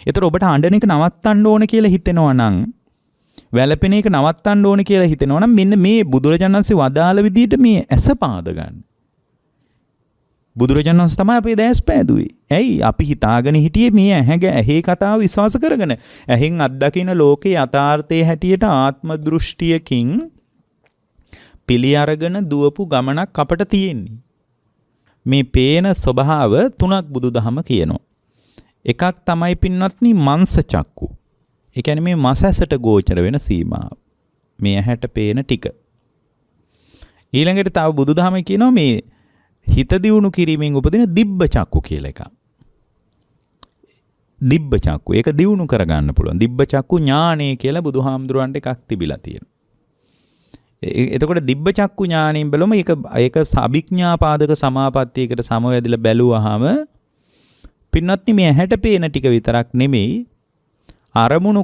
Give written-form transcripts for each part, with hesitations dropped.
ඒතර ඔබට අඬන එක නවත්තන්න ඕන කියලා හිතෙනවා නම් වැළපෙන එක නවත්තන්න ඕන කියලා හිතෙනවා නම් මෙන්න මේ බුදුරජාණන් වහන්සේ වදාළ විදිහට මේ ඇස පාද ගන්න. බුදුරජාණන් වහන්සේ තමයි අපේ දැස් පෑදුවේ. ඇයි අපි හිතාගෙන හිටියේ මේ ඇහි කතාව විශ්වාස කරගෙන. ඇහෙන් අත්දකින ලෝකේ යථාර්ථයේ හැටියට ආත්ම දෘෂ්ටියකින් පිළි අරගෙන දුවපු ගමනක් අපට තියෙන්නේ. මේ පේන ස්වභාව තුනක් බුදුදහම කියනවා. එකක් තමයි පින්වත්නි මංස චක්කු. ඒ කියන්නේ මේ මස ඇසට ගෝචර වෙන සීමාව. මේ ඇහැට පේන ටික. ඊළඟට තව බුදුදහම කියනවා මේ හිත දියුණු කිරීමෙන් උපදින දිබ්බ චක්කු කියලා එකක්. දිබ්බ චක්කු. ඒක දියුණු කරගන්න පුළුවන්. දිබ්බ චක්කු ඥානය කියලා බුදුහාමුදුරන්ට එකක් තිබිලා තියෙනවා. එතකොට දිබ්බ චක්කු ඥාණයෙන් බැලුවම ඒක අභිඥා පාදක සමාපත්තියකට සමවැදිලා බැලුවාම පින්වත්නි මේ ඇහැට පේන ටික විතරක් නෙමෙයි අරමුණු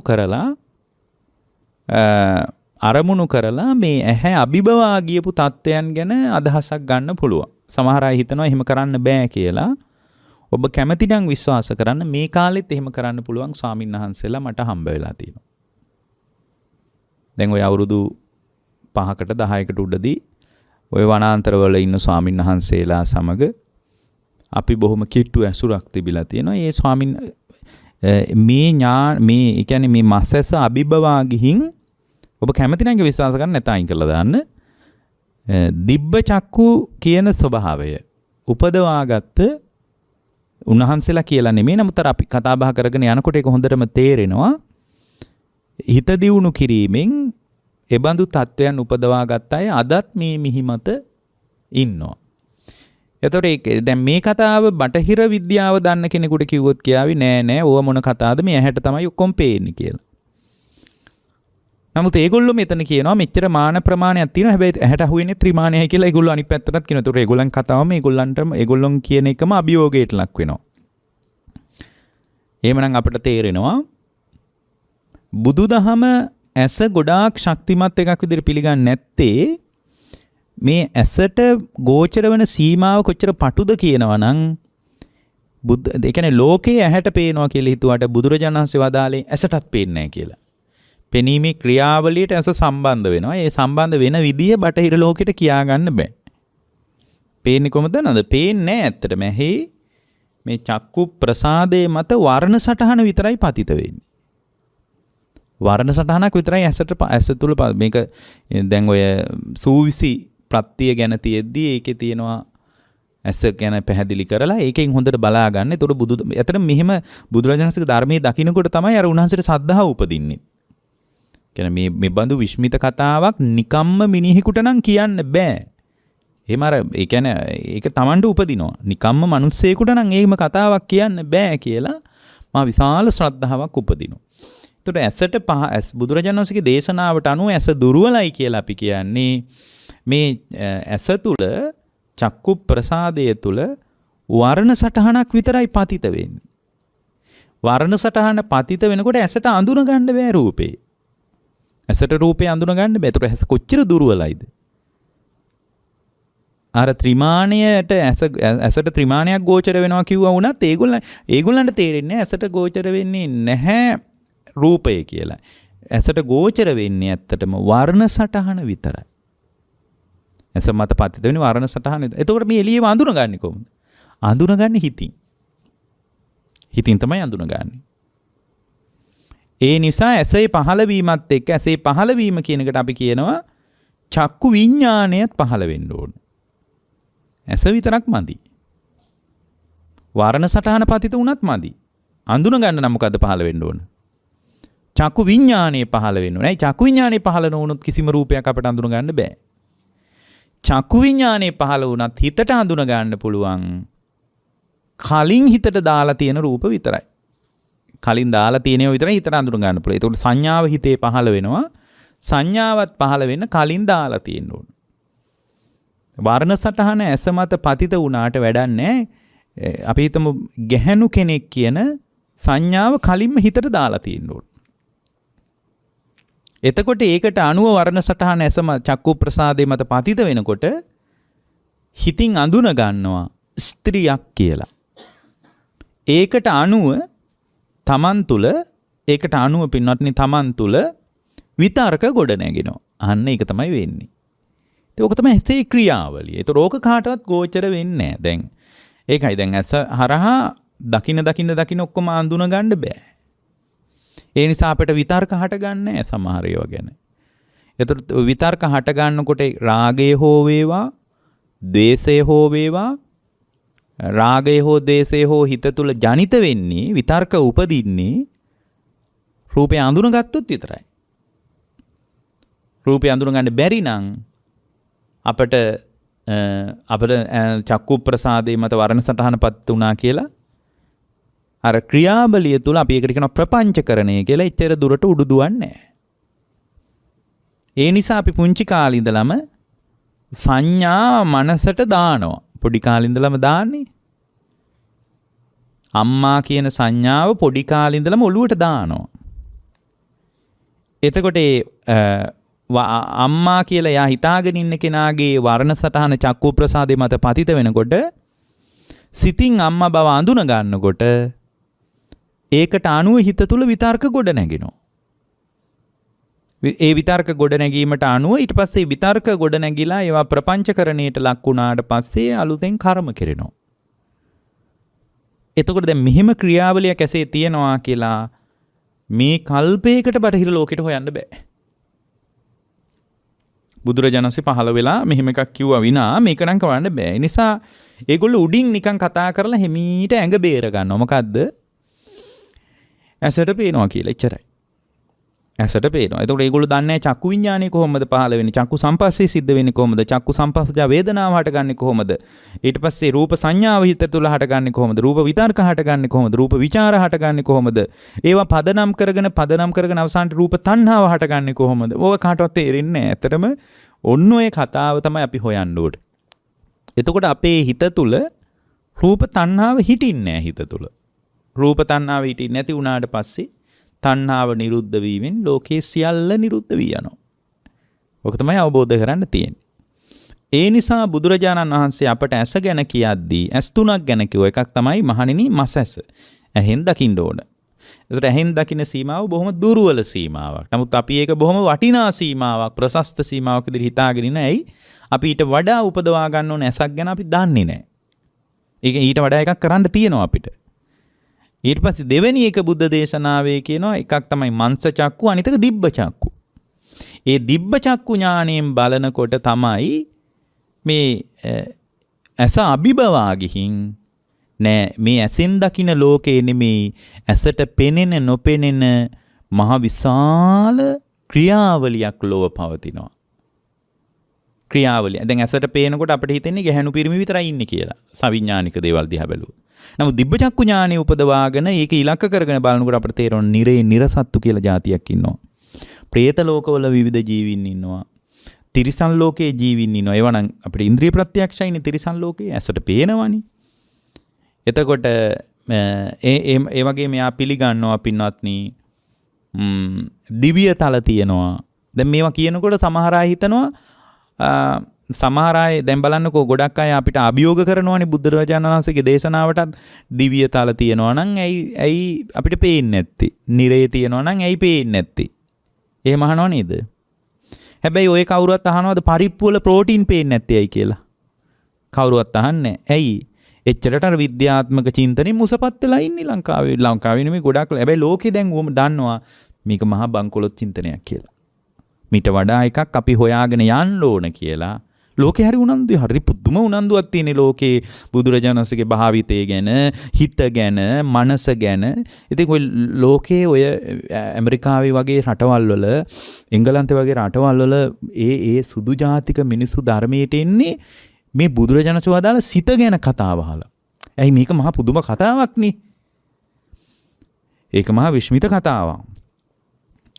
කරලා මේ ඇහැ අභිබවා ගියපු තත්ත්වයන් ගැන අදහසක් ගන්න පුළුවන්. සමහර අය හිතනවා එහෙම කරන්න බෑ කියලා. ඔබ කැමති නම් විශ්වාස කරන්න මේ කාලෙත් එහෙම කරන්න පුළුවන් ස්වාමීන් වහන්සේලා මට හම්බ වෙලා තියෙනවා. දැන් ඔය අවුරුදු 5කට 10කට උඩදී ඔය වනාන්තරවල ඉන්න ස්වාමීන් වහන්සේලා සමග අපි බොහොම කිට්ටු ඇසුරක් තිබිලා තියෙනවා. ඒ ස්වාමීන් මේ කියන්නේ මේ මස්සස අභිබවා ගිහින් ඔබ කැමති නම් විශ්වාස කරන්න නැත්නම් අයින් කරලා දාන්න. දිබ්බ චක්කු කියන ස්වභාවය උපදවාගත්ත උන්වහන්සේලා කියලා නෙමෙයි. නමුත් අපි කතා බහ කරගෙන යනකොට ඒක හොඳටම තේරෙනවා. හිත දියුණු කිරීමෙන් එබඳු තත්වයන් උපදවාගත්ත අය අදත් මේ මිහිමත ඉන්නවා. එතකොට දැන් මේ කතාව බටහිර විද්‍යාව දන්න කෙනෙකුට කිව්වොත් කියාවි නෑ ඕව මොන කතාවද මේ ඇහැට තමයි ඔක්කොම පේන්නේ කියලා. නමුත් ඒගොල්ලෝ මෙතන කියනවා මෙච්චර මාන ප්‍රමාණයක් තියෙනවා හැබැයි ඇහැට අහුවෙන්නේ ත්‍රිමාණයයි කියලා ඒගොල්ලෝ අනිත් පැත්තටත් කියනවා. ඒතකොට ඒගොල්ලන් කතාවම ඒගොල්ලොන් කියන එකම අභියෝගයට ලක් වෙනවා. එහෙමනම් අපිට තේරෙනවා බුදුදහම ඇස ගොඩාක් ශක්තිමත් එකක් විදිහට පිළිගන්නේ නැත්තේ මේ ඇසට ගෝචර වෙන සීමාව කොච්චර පටුද කියනවා නම් ඒ කියන්නේ ලෝකයේ ඇහැට පේනවා කියලා හිතුවට බුදුරජාණන් වහන්සේ වදාළේ ඇසටත් පේන්නේ නැහැ කියලා. පෙනීමේ ක්‍රියාවලියට ඇස සම්බන්ධ වෙනවා. ඒ සම්බන්ධ වෙන විදිය බටහිර ලෝකෙට කියා ගන්න බෑ. පේන්නේ කොහොමද නේද? පේන්නේ නැහැ ඇත්තටම. ඇහි මේ චක්කු ප්‍රසාදයේ මත වර්ණ සටහන විතරයි පතිත වෙන්නේ. වර්ණ සටහනක් විතරයි ඇස තුල මේක දැන් ඔය සූවිසි ප්‍රත්‍ය ගැන තියෙද්දි ඒකේ තියෙනවා ඇස ගැන පැහැදිලි කරලා ඒකෙන් හොඳට බලා ගන්න. ඒතකොට ඇත්තට මෙහෙම බුදුරජාණන්සේගේ ධර්මයේ දකින්නකොට තමයි අර උන්වහන්සේට සද්ධාව උපදින්නේ. කියන්නේ මේ බඳු විශ්මිත කතාවක් නිකම්ම මිනිහෙකුට නම් කියන්න බෑ. එහෙම අර ඒ කියන්නේ ඒක Tamanට උපදිනවා. නිකම්ම මිනිස්සෙකුට නම් එහෙම කතාවක් කියන්න බෑ කියලා මා විශාල ශ්‍රද්ධාවක් උපදිනවා. ඇසට බුදුරජාණන් වහන්සේගේ දේශනාවට අනුව ඇස දුර්වලයි කියලා අපි කියන්නේ මේ ඇස තුල චක්කු ප්‍රසාදය තුල වර්ණ සටහනක් විතරයි පතිත වෙන්නේ. වර්ණ සටහන පතිත වෙනකොට ඇසට අඳුන ගන්න බෑ රූපේ. ඇසට රූපේ අඳුන ගන්න බෑ. ඒක ඇස කොච්චර දුර්වලයිද? අර ත්‍රිමාණයට ඇසට ත්‍රිමාණයක් ගෝචර වෙනවා කිව්වා වුණත් ඒගොල්ලන්ට තේරෙන්නේ ඇසට ගෝචර වෙන්නේ නැහැ රූපය කියලා. ඇසට ගෝචර වෙන්නේ ඇත්තටම වර්ණ සටහන විතරයි. ඇස මත පතිත වෙන වර්ණ සටහන. එතකොට මේ එළියව අඳුනගන්නේ කොහොමද? අඳුනගන්නේ හිතින්. හිතින් තමයි අඳුනගන්නේ. ඒ නිසා ඇසේ පහළ වීමත් එක්ක ඇසේ පහළ වීම කියන එකට අපි කියනවා චක්කු විඥාණයත් පහළ වෙන්න ඕන. ඇස විතරක් මදි. වර්ණ සටහන පතිත වුණත් මදි. අඳුනගන්න නම් මොකද්ද පහළ වෙන්න ඕන? චක්කු විඥානයේ පහළ වෙන්න ඕනේ. චක්කු විඥානයේ පහළ නොවුනොත් කිසිම රූපයක් අපට අඳුන ගන්න බෑ. චක්කු විඥානයේ පහළ වුණත් හිතට අඳුන ගන්න පුළුවන් කලින් හිතට දාලා තියෙන රූප විතරයි. කලින් දාලා තියෙනව විතරයි හිතට අඳුන ගන්න පුළුවන්. ඒකට සංඥාව හිතේ පහළ වෙනවා. සංඥාවත් පහළ වෙන්න කලින් දාලා තියෙන්න ඕන. වර්ණ සටහන ඇස මත පතිත වුණාට වැඩක් නැහැ. අපි හිතමු ගැහැණු කෙනෙක් කියන සංඥාව කලින්ම හිතට දාලා තියෙන්න ඕන. එතකොට ඒකට අනුව වර්ණ සටහන ඇසම චක්කු ප්‍රසාදේ මත පතිත වෙනකොට හිතින් අඳුන ගන්නවා ස්ත්‍රියක් කියලා. ඒකට අනුව තමන් තුළ ඒකට අනුව පින්වත්නි තමන් තුළ විතර්ක ගොඩ නැගෙනවා. අන්න ඒක තමයි වෙන්නේ. ඒක තමයි ඇසේ ක්‍රියාවලිය. ඒක රෝග කාටවත් ගෝචර වෙන්නේ නැහැ. දැන් ඒකයි දැන් ඇස හරහා දකින්න ඔක්කොම අඳුන ගන්න බෑ. ඒ නිසා අපිට විතර්ක හට ගන්න නැහැ සමහර ඒවා ගැන. ඒතර විතර්ක හට ගන්නකොට රාගය හෝ වේවා, ද්වේෂය හෝ වේවා, රාගය හෝ ද්වේෂය හෝ හිත තුල ජනිත වෙන්නේ විතර්ක උපදින්නේ රූපය අඳුනගත්තොත් විතරයි. රූපය අඳුන ගන්න බැරි නම් අපිට චක්කු ප්‍රසාදේ මත වර්ණ සටහනපත් වුණා කියලා අර ක්‍රියාබලිය තුල අපි ඒකට කියනවා ප්‍රපංචකරණය කියලා. එච්චර දුරට උඩු දුවන්නේ නැහැ. ඒ නිසා අපි පුංචි කාලේ ඉඳලම සංඥා මනසට දානවා. පොඩි කාලේ ඉඳලම දාන්නේ. අම්මා කියන සංඥාව පොඩි කාලේ ඉඳලම ඔළුවට දානවා. එතකොට අම්මා කියලා යා හිතාගෙන ඉන්න කෙනාගේ වර්ණ සටහන චක්කු ප්‍රසාදේ මත පතිත වෙනකොට සිතින් අම්මා බව අඳුන ගන්නකොට ඒකට අනුව හිත තුල විතර්ක ගොඩ නැගෙනවා. ඒ විතර්ක ගොඩ නැගීමට අනුව ඊට පස්සේ විතර්ක ගොඩ නැගිලා ඒවා ප්‍රපංචකරණයට ලක් වුණාට පස්සේ අලුතෙන් කර්ම කෙරෙනවා. එතකොට දැන් මෙහෙම ක්‍රියාවලියක් ඇසේ තියෙනවා කියලා මේ කල්පයකට බටහිර ලෝකෙට හොයන්න බෑ. බුදුරජාණන් වහන්සේ පහළ වෙලා මෙහෙම එකක් කිව්වා විනා මේක නම් කරන්න බෑ. ඒ නිසා ඒගොල්ලෝ උඩින් නිකන් කතා කරලා හිමීට ඇඟ බේර ගන්නවා. මොකද්ද? ඇසට පේනවා කියලා. එච්චරයි. ඇසට පේනවා. එතකොට ඒගොල්ලෝ දන්නේ නැහැ චක්කු විඥානය කොහොමද පහළ වෙන්නේ? චක්කු සංපස්සේ සිද්ධ වෙන්නේ කොහොමද? චක්කු සංපස්සජ වේදනාව හටගන්නේ කොහොමද? ඊට පස්සේ රූප සංඥාව හිත තුළ හටගන්නේ කොහොමද? රූප විතර්ක හටගන්නේ කොහොමද? රූප විචාර හටගන්නේ කොහොමද? ඒවා පදනම් කරගෙන අවසානට රූප තණ්හාව හටගන්නේ කොහොමද? ඕක කාටවත් තේරෙන්නේ නැහැ. ඇත්තටම ඔන්න ඔය කතාව තමයි අපි හොයන්න ඕනේ. එතකොට අපේ හිත තුළ රූප තණ්හාව හිටින්නේ නැහැ හිත තුළ. රූප තණ්හාව හිටින්නේ නැති වුණාට පස්සේ තණ්හාව නිරුද්ධ වීමෙන් ලෝකයේ සියල්ල නිරුද්ධ වී යනවා. ඔක තමයි අවබෝධ කරගන්න තියෙන්නේ. ඒ නිසා බුදුරජාණන් වහන්සේ අපට ඇස ගැන කියද්දී ඇස් තුනක් ගැන කිව්ව එකක් තමයි මහණෙනි මස් ඇස. ඇහෙන් දකින්න ඕන. ඒතර ඇහෙන් දකින්න සීමාව බොහොම දුර්වල සීමාවක්. නමුත් අපි ඒක බොහොම වටිනා සීමාවක්, ප්‍රශස්ත සීමාවක් විදිහට හිතාගෙන ඉන්න. ඇයි? අපි ඊට වඩා උපදවා ගන්න ඕන ඇසක් ගැන අපි දන්නේ නැහැ. ඒක ඊට වඩා එකක් කරන්න තියෙනවා අපිට. ඊට පස්සේ දෙවෙනි එක බුද්ධ දේශනාවේ කියනවා එකක් තමයි මංස චක්කු, අනිත් එක දිබ්බ චක්කු. ඒ දිබ්බ චක්කු ඥාණයෙන් බලනකොට තමයි මේ ඇස අභිබවා ගිහින් නෑ මේ ඇසෙන් දකින ලෝකේ නෙමේ ඇසට පෙනෙන නොපෙනෙන මහ විශාල ක්‍රියාවලියක් ලෝව පවතිනවා. ක්‍රියාවලිය. දැන් ඇසට පේනකොට අපිට හිතෙන්නේ ගැහැණු පිරිමි විතරයි ඉන්නේ කියලා. සවිඥානික දේවල් දිහා බැලුවොත්. නමුත් දිබ්බ චක්කු ඥානෙ උපදවාගෙන ඒක ඉලක්ක කරගෙන බලනකොට අපිට තේරෙනවා නිරේ නිරසත්තු කියලා જાතියක් ඉන්නවා. പ്രേත ලෝකවල විවිධ ජීවීන් ඉන්නවා. තිරිසන් ලෝකයේ ජීවීන් ඉන්නවා. ඒවා නම් අපිට ඉන්ද්‍රිය ප්‍රත්‍යක්ෂයිනේ තිරිසන් ලෝකයේ ඇසට පේනවනේ. එතකොට ඒ වගේ මෙයා පිළිගන්නවා පින්වත්නි දිව්‍ය තල තියෙනවා. දැන් මේවා කියනකොට සමහර අය හිතනවා සමහර අය දැන් බලන්නකෝ ගොඩක් අය අපිට අභියෝග කරනවානේ බුදුරජාණන් වහන්සේගේ දේශනාවටත් දිව්‍ය තල තියෙනවා නම් ඇයි අපිට පේන්නේ නැත්තේ? නිරේ තියෙනවා නම් ඇයි පේන්නේ නැත්තේ? එහෙම අහනව නේද? හැබැයි ඔය කවුරුවත් අහනවද පරිප්පු වල ප්‍රෝටීන් පේන්නේ නැත්තේ ඇයි කියලා? කවුරුවත් අහන්නේ නැහැ. ඇයි? එච්චරට අර විද්‍යාත්මක චින්තනෙ මුසපත් වෙලා ඉන්නේ ලංකාවේ නෙමෙයි ගොඩක්. හැබැයි ලෝකේ දැන් ඕම දන්නවා මේක මහා බංකොලොත් චින්තනයක් කියලා. මීට වඩා එකක් අපි හොයාගෙන යන්න ඕන කියලා. ලෝකේ හරි උනන්දුයි, හරි පුදුම උනන්දුවක් තියෙන ලෝකේ බුදුරජාණන්සේගේ භාවිතය ගැන, හිත ගැන, මනස ගැන. ඉතින් ඔය ලෝකේ ඔය ඇමරිකාවේ වගේ රටවල් වල, එංගලන්තේ වගේ රටවල් වල ඒ සුදු ජාතික මිනිස්සු ධර්මයට එන්නේ මේ බුදුරජාණන්සේ වදාළ සිත ගැන කතාව අහලා. ඇයි මේක මහා පුදුම කතාවක් නේ. ඒක මහා විශ්මිත කතාවක්.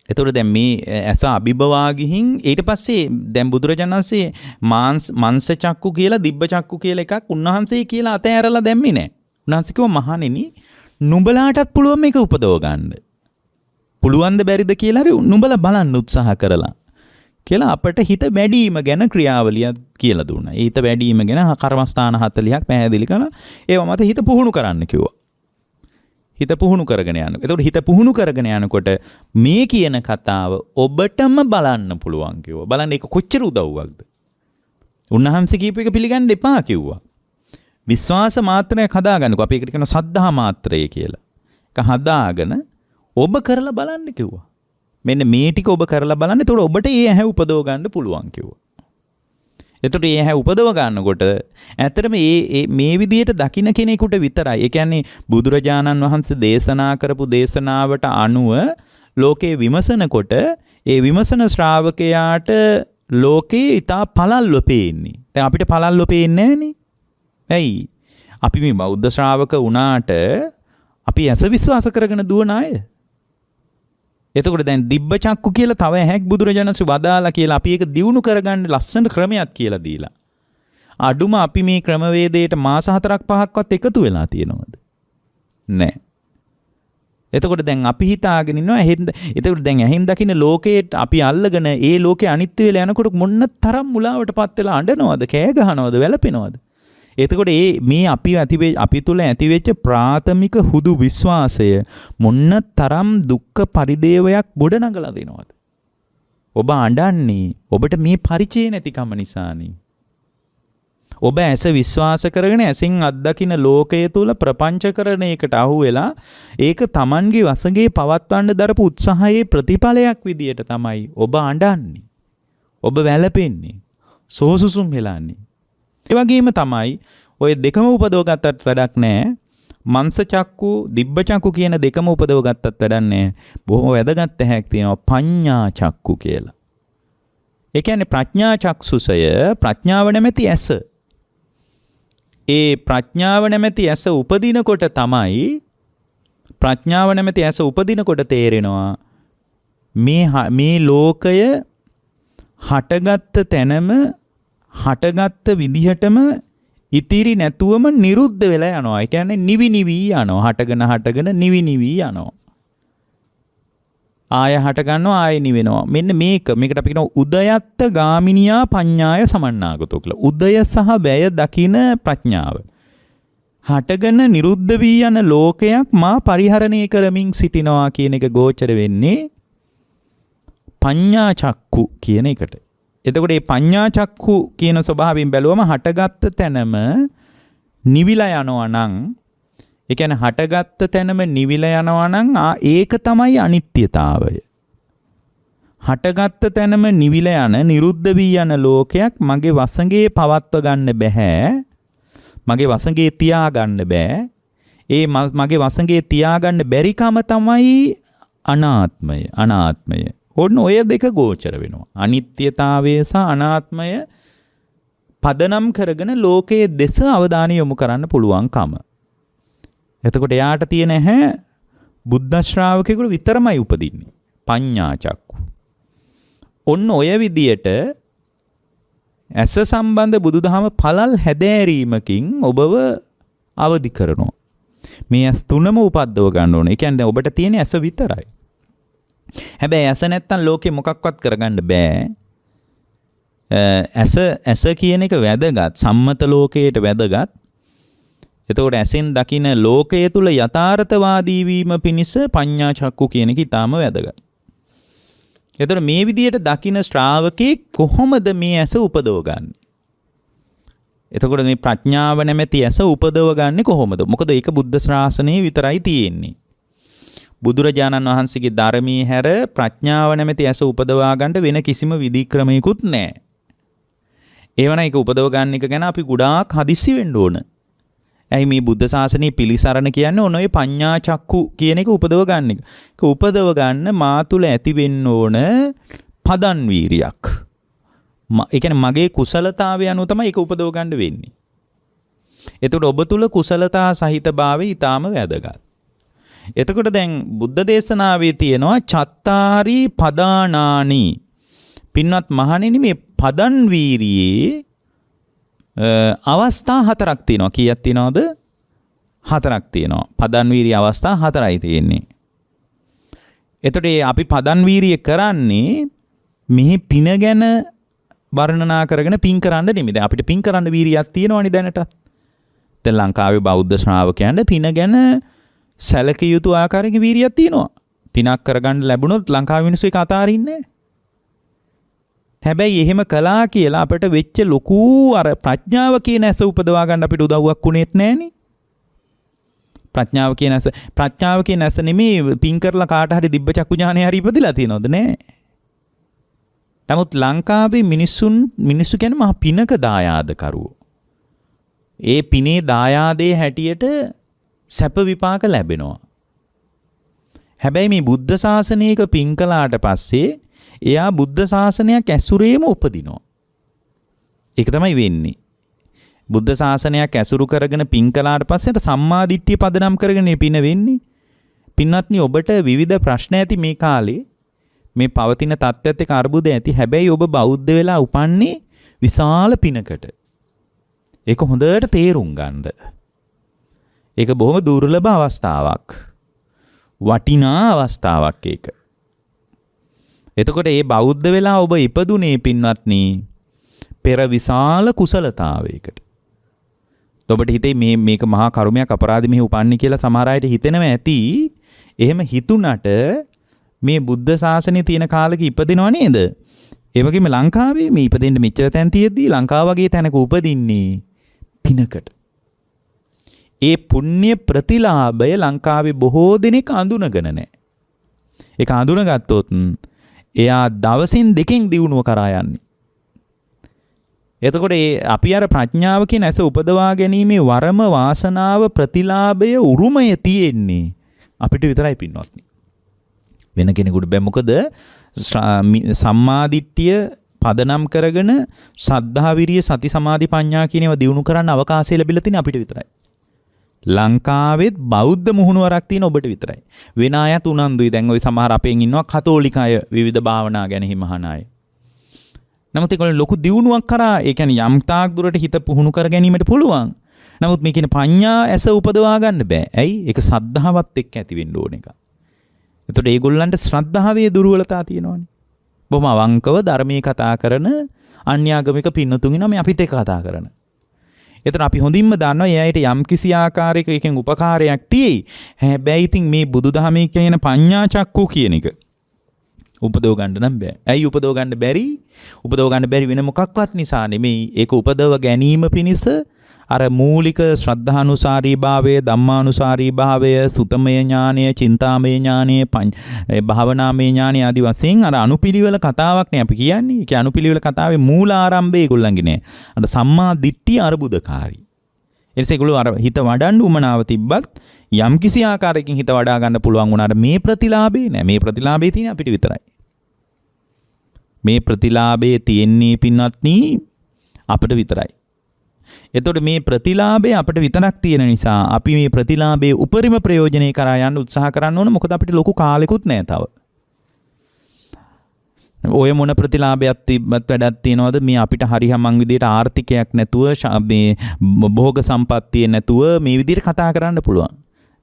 එතකොට දැන් මේ ඇස අභිබවා ගිහින් ඊට පස්සේ දැන් බුදුරජාණන්සේ මංස චක්කු කියලා දිබ්බ චක්කු කියලා එකක් උන්වහන්සේ කියලා අතෑරලා දැම්මේ නැහැ. උන්වහන්සේ කිව්වා මහණෙනි නුඹලාටත් පුළුවන් මේක උපදව ගන්න. පුළුවන්ද බැරිද කියලා හරි නුඹලා බලන්න උත්සාහ කරලා. කියලා අපට හිත වැඩිම ගැන ක්‍රියාවලියක් කියලා දුන්නා. හිත වැඩිම ගැන කර්මස්ථාන 40ක් පැහැදිලි කරලා ඒව මත හිත පුහුණු කරන්න කිව්වා. හිත පුහුණු කරගෙන යනවා. එතකොට හිත පුහුණු කරගෙන යනකොට මේ කියන කතාව ඔබටම බලන්න පුළුවන් කිව්වා. බලන්න ඒක කොච්චර උදව්වක්ද. උන්වහන්සේ කියපු එක පිළිගන්න එපා කිව්වා. විශ්වාස මාත්‍රයක් හදාගන්නකෝ. අපි ඒකට කියනවා සද්ධා මාත්‍රය කියලා. ඒක හදාගෙන ඔබ කරලා බලන්න කිව්වා. මෙන්න මේ ටික ඔබ කරලා බලන්න. එතකොට ඔබට ඒ ඇහැ උපදව ගන්න පුළුවන් කිව්වා. එතකොට ඒ ඇහැ උපදව ගන්නකොට ඇත්තටම මේ විදියට දකින්න කෙනෙකුට විතරයි. ඒ කියන්නේ බුදුරජාණන් වහන්සේ දේශනා කරපු දේශනාවට අනුව ලෝකේ විමසනකොට ඒ විමසන ශ්‍රාවකයාට ලෝකේ ඊටා පළල්ව පේන්නේ. දැන් අපිට පළල්ව පේන්නේ නැහනේ. ඇයි? අපි මේ බෞද්ධ ශ්‍රාවක වුණාට අපි ඇස විශ්වාස කරගෙන දුවන අය. එතකොට දැන් දිබ්බ චක්කු කියලා තව ඇහැක් බුදුරජාණන්සේ වදාලා කියලා අපි ඒක දියුණු කරගන්න ලස්සන ක්‍රමයක් කියලා දීලා. අඩුම අපි මේ ක්‍රමවේදයට මාස 4-5ක්වත් එකතු වෙලා තියෙනවද? නැහැ. එතකොට දැන් අපි හිතාගෙන ඉන්නවා එතකොට දැන් ඇහෙන් දකින්න ලෝකයට අපි අල්ලගෙන ඒ ලෝකේ අනිත්‍ය වෙලා යනකොට මොන්න තරම් මුලාවටපත් වෙලා අඬනවද, කෑ ගහනවද, වැළපෙනවද? එතකොට මේ අපි තුල ඇතිවෙච්ච ප්‍රාථමික හුදු විශ්වාසය මොන්න තරම් දුක්ඛ පරිදේවයක් ගොඩනගලා දෙනවද? ඔබ අඬන්නේ ඔබට මේ පරිචය නැතිකම නිසානේ. ඔබ ඇස විශ්වාස කරගෙන ඇසින් අත්දකින්න ලෝකය තුල ප්‍රපංචකරණයකට අහු වෙලා ඒක Tamanගේ වසඟේ පවත්වන්න දරපු උත්සාහයේ ප්‍රතිඵලයක් විදියට තමයි ඔබ අඬන්නේ. ඔබ වැළපෙන්නේ. සෝසුසුම් වෙලාන්නේ. ඒ වගේම තමයි ඔය දෙකම උපදව ගත්තත් වැඩක් නැහැ. මංස චක්කු, දිබ්බ චක්කු කියන දෙකම උපදව ගත්තත් වැඩක් නැහැ. බොහොම වැදගත් හැක් තියෙනවා පඤ්ඤා චක්කු කියලා. ඒ කියන්නේ ප්‍රඥා චක්සුසය ප්‍රඥාව නැමැති ඇස. ඒ ප්‍රඥාව නැමැති ඇස උපදිනකොට තමයි ප්‍රඥාව නැමැති ඇස උපදිනකොට තේරෙනවා මේ ලෝකය හටගත්ත තැනම හටගත්ත විදිහටම ඉතිරි නැතුවම නිරුද්ධ වෙලා යනවා. ඒ කියන්නේ නිවි නිවි යනවා. හටගෙන නිවි යනවා. ආය හට ගන්නවා ආය නිවෙනවා. මෙන්න මේකට අපි කියනවා උදයත්ත ගාමිනියා පඤ්ඤාය සමන්නාගතෝ කියලා. උදය සහ වැය දකින ප්‍රඥාව. හටගෙන නිරුද්ධ වී යන ලෝකයක් මා පරිහරණය කරමින් සිටිනවා කියන එක ගෝචර වෙන්නේ පඤ්ඤා චක්කු කියන එකට. එතකොට මේ පඤ්ඤා චක්කු කියන ස්වභාවයෙන් බැලුවම හටගත්ත තැනම නිවිලා යනවා නම් ඒ කියන්නේ හටගත්ත තැනම නිවිලා යනවා නම් ඒක තමයි අනිත්‍යතාවය. හටගත්ත තැනම නිවිලා යන නිරුද්ධ වී යන ලෝකයක් මගේ වසඟේ පවත්ව ගන්න බෑ. මගේ වසඟේ තියා ගන්න බෑ. ඒ මගේ වසඟේ තියා ගන්න බැරිකම තමයි අනාත්මය. ඔන්න ඔය දෙක ගෝචර වෙනවා. අනිත්‍යතාවය සහ අනාත්මය පදනම් කරගෙන ලෝකයේ දෙස අවධානය යොමු කරන්න පුළුවන්කම. එතකොට එයාට තියෙන හැ බුද්ධ ශ්‍රාවකයෙකුට විතරමයි උපදින්නේ. පඤ්ඤා චක්කු. ඔන්න ඔය විදියට ඇස සම්බන්ධ බුදුදහම පළල් හැදෑරීමකින් ඔබව අවදි කරනවා. මේ ඇස් තුනම උපද්දව ගන්න ඕනේ. ඒ කියන්නේ ඔබට තියෙන ඇස විතරයි. හැබැයි ඇස නැත්තම් ලෝකේ මොකක්වත් කරගන්න බෑ. ඇස කියන එක වැදගත්. සම්මත ලෝකයට වැදගත්. එතකොට ඇසෙන් දකින ලෝකය තුල යථාර්ථවාදී වීම පිණිස පඤ්ඤා චක්කු කියන එක ඊටාම වැදගත්. එතකොට මේ විදියට දකින ශ්‍රාවකේ කොහොමද මේ ඇස උපදව ගන්නේ? එතකොට මේ ප්‍රඥාව නැමැති ඇස උපදව ගන්නේ කොහොමද? මොකද ඒක බුද්ධ ශාසනයේ විතරයි තියෙන්නේ. බුදුරජාණන් වහන්සේගේ ධර්මයේ හැර ප්‍රඥාව නැමැති ඇස උපදවා ගන්න වෙන කිසිම විධි ක්‍රමයකුත් නැහැ. ඒවන ඒක උපදව ගන්න එක ගැන අපි ගොඩාක් හදිස්සි වෙන්න ඕන. ඇයි මේ බුද්ධ ශාසනයේ පිළිසරණ කියන්නේ ඔන ඔය පඤ්ඤා චක්කු කියන එක උපදව ගන්න එක. ඒක උපදව ගන්න මා තුල ඇති වෙන්න ඕන පදන් වීරියක්. ඒ කියන්නේ මගේ කුසලතාවය අනුව තමයි ඒක උපදව ගන්න වෙන්නේ. එතකොට ඔබ තුල කුසලතා සහිතභාවය ඊටාම වැදගත්. එතකොට දැන් බුද්ධ දේශනාවේ තියෙනවා චත්තාරි පදානානි. පින්වත් මහණෙනි මේ පදන් වීරියේ අවස්ථා 4ක් තියෙනවා. කීයක් තියෙනවද? 4ක් තියෙනවා. පදන් වීරිය අවස්ථා 4යි තියෙන්නේ. එතකොට අපි පදන් වීරිය කරන්නේ මෙහි පින ගැන වර්ණනා කරගෙන පින් කරන්න නෙමෙයි. දැන් අපිට පින් කරන්න වීරියක් තියෙනවනේ දැනට. දැන් ලංකාවේ බෞද්ධ ශ්‍රාවකයන්ට පින ගැන සැලකිය යුතු ආකාරයක වීරියක් තියෙනවා. පිනක් කරගන්න ලැබුණොත් ලංකාවේ මිනිස්සු ඒක අතාරින්නේ නැහැ. හැබැයි එහෙම කළා කියලා අපිට වෙච්ච ලොකු අර ප්‍රඥාව කියන ඇස උපදවා ගන්න අපිට උදව්වක් උනේත් නැහනේ. ප්‍රඥාව කියන ඇස නෙමෙයි පින් කරලා කාට හරි දිබ්බ චක්කු ඥානය හරි ඉපදිලා තියෙනවද නෑ. නමුත් ලංකාවේ මිනිස්සු කියන්නේ මහා පිනක දායාදකරුවෝ. ඒ පිනේ දායාදේ හැටියට සැප විපාක ලැබෙනවා. හැබැයි මේ බුද්ධ ශාසනයක පින් කළාට පස්සේ එයා බුද්ධ ශාසනයක් ඇසුරේම උපදිනවා. ඒක තමයි වෙන්නේ. බුද්ධ ශාසනයක් ඇසුරු කරගෙන පින් කළාට පස්සේ සම්මා දිට්ඨිය පදනම් කරගෙන පින වෙන්නේ. පින්වත්නි ඔබට විවිධ ප්‍රශ්න ඇති මේ කාලේ මේ පවතින තත්ත්වයට එක්ක අර්බුද ඇති. හැබැයි ඔබ බෞද්ධ වෙලා උපන්නේ විශාල පිනකට. ඒක හොඳට තේරුම් ගන්න. ඒක බොහොම දුර්ලභ අවස්ථාවක්. වටිනා අවස්ථාවක් ඒක. එතකොට මේ බෞද්ධ වෙලා ඔබ ඉපදුනේ පින්වත්නි පෙර විශාල කුසලතාවයකට. ඔබට හිතේ මේක මහා කර්මයක් අපරාධි මෙහි උපන්නේ කියලා සමහර අයට හිතෙනවා ඇති. එහෙම හිතුණට මේ බුද්ධ ශාසනය තියෙන කාලෙක ඉපදිනව නේද? ඒ වගේම ලංකාවේ මේ ඉපදෙන්න මෙච්චර තැන් තියෙද්දි ලංකාව වගේ තැනක උපදින්නේ පිනකට. ඒ පුණ්‍ය ප්‍රතිලාභය ලංකාවේ බොහෝ දෙනෙක් අඳුනගෙන නැහැ. ඒක අඳුනගත්තොත් එයා දවසින් දෙකෙන් දියුණුව කරා යන්නේ. එතකොට අපි අර ප්‍රඥාව කියන ඇස උපදවා ගැනීමේ වරම වාසනාව ප්‍රතිලාභය උරුමය තියෙන්නේ අපිට විතරයි පින්වත්නි. වෙන කෙනෙකුට බෑ. මොකද සම්මාදිට්ඨිය පදනම් කරගෙන සද්ධා විරිය සති සමාධි ප්‍රඥා කියන ඒවා දියුණු කරන්න අවකාශය ලැබිලා තියෙන අපිට විතරයි. ලංකාවෙත් බෞද්ධ මුහුණුවරක් තියෙන ඔබට විතරයි. වෙන අයත් උනන්දුයි. දැන් ওই සමහර අපෙන් ඉන්නවා කතෝලික අය විවිධ භාවනා ගැන හිමහන අය. නමුත් ඒගොල්ලෝ ලොකු දියුණුවක් කරා ඒ කියන්නේ යම් තාක් දුරට හිත පුහුණු කර ගැනීමට පුළුවන්. නමුත් මේ කියන පඤ්ඤා ඇස උපදවා ගන්න බෑ. ඇයි? ඒක සද්ධාවත් එක්ක ඇති වෙන්න ඕන එක. එතකොට ඒගොල්ලන්ට ශ්‍රද්ධාවේ දුර්වලතා තියෙනවනේ. බොහොම අවංකව ධර්මයේ කතා කරන අන්‍යාගමික පින්නතුන් ඉන්නවා මේ අපිත් එක්ක කතා කරන. එතන අපි හොඳින්ම දන්නවා එයාට යම් කිසි ආකාරයක එකෙන් උපකාරයක් තියෙයි. හැබැයි ඉතින් මේ බුදුදහමේ කියන පඤ්ඤා චක්කු කියන එක උපදව ගන්න නම් බෑ. ඇයි උපදව ගන්න බැරි? උපදව ගන්න බැරි වෙන මොකක්වත් නිසා නෙමෙයි. ඒක උපදව ගැනීම පිණිස අර මූලික ශ්‍රද්ධානුසාරී භාවය, ධම්මානුසාරී භාවය, සුතමය ඥානය, චින්තාමය ඥානය, භාවනාමය ඥානය ආදී වශයෙන් අර අනුපිළිවෙල කතාවක් නේ අපි කියන්නේ. ඒකේ අනුපිළිවෙල කතාවේ මූල ආරම්භය ඒගොල්ලන්ගේ නෑ. අර සම්මා දිට්ඨිය අරුබුදකාරී. එනිසා ඒගොල්ලෝ අර හිත වඩන්න උමනාව තිබ්බත් යම් කිසි ආකාරයකින් හිත වඩා ගන්න පුළුවන් වුණාට මේ ප්‍රතිලාභේ නෑ. මේ ප්‍රතිලාභේ තියෙන්නේ අපිට විතරයි. මේ ප්‍රතිලාභයේ තියෙන්නේ පින්වත්නි අපිට විතරයි. එතකොට මේ ප්‍රතිලාභය අපිට විතරක් තියෙන නිසා අපි මේ ප්‍රතිලාභයේ උපරිම ප්‍රයෝජනෙ කරා යන්න උත්සාහ කරන්න ඕන. මොකද අපිට ලොකු කාලෙකුත් නැහැ තව. ඔය මොන ප්‍රතිලාභයක් තිබ්බත් වැඩක් තියනවද? මේ අපිට හරි හැමං විදියට ආර්ථිකයක් නැතුව මේ භෝග සම්පත්තිය නැතුව මේ විදියට කතා කරන්න පුළුවන්.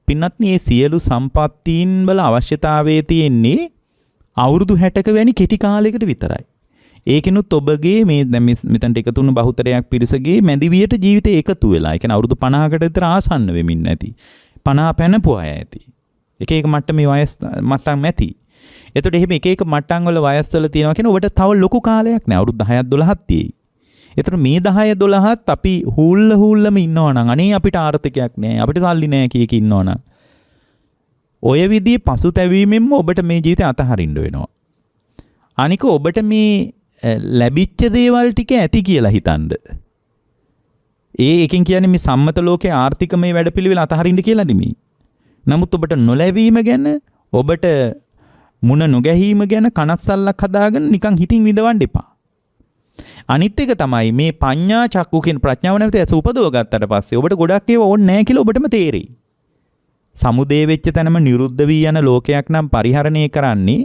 පින්වත්නි මේ සියලු සම්පත්තීන් වල අවශ්‍යතාවයේ තියෙන්නේ අවුරුදු 60ක වැනි කෙටි කාලයකට විතරයි. ඒකිනුත් ඔබගේ මේ දැන් මෙතනට එකතු වුණු බහුතරයක් පිරිසගේ මැදිවියට ජීවිතේ එකතු වෙලා. ඒ කියන්නේ අවුරුදු 50කට විතර ආසන්න වෙමින් නැති. 50 පැනපු අය ඇති. එක එක මට්ටමේ වයස් මට්ටම් ඇති. එතකොට එහෙම එක එක මට්ටම් වල වයස් වල තියෙනවා කියන ඔබට තව ලොකු කාලයක් නෑ. අවුරුදු 10ක් 12ක් තියෙයි. එතකොට මේ 10 12ත් අපි හුල්ලම ඉන්නවනම් අනේ අපිට ආර්ථිකයක් නෑ. අපිට සල්ලි නෑ කීක ඉන්නවනම් ඔය විදිහේ පසුතැවීමෙන්ම ඔබට මේ ජීවිතය අතහරින්න වෙනවා. අනික ඔබට මේ ලැබිච්ච දේවල් ටික ඇති කියලා හිතනද? එකෙන් කියන්නේ මේ සම්මත ලෝකයේ ආර්ථිකමය වැඩපිළිවෙල අතහරින්න කියලා නෙමෙයි. නමුත් ඔබට නොලැබීම ගැන, ඔබට මුණ නොගැහිම ගැන කනස්සල්ලක් හදාගෙන නිකන් හිතින් විඳවන්න එපා. අනිත් එක තමයි මේ පඤ්ඤා චක්කු කියන ප්‍රඥාව නැවත ඇස උපදව ගත්තට පස්සේ ඔබට ගොඩක් ඒවා ඕනේ නැහැ කියලා ඔබටම තේරෙයි. සමුදේ වෙච්ච තැනම නිරුද්ධ වී යන ලෝකයක් නම් පරිහරණය කරන්නේ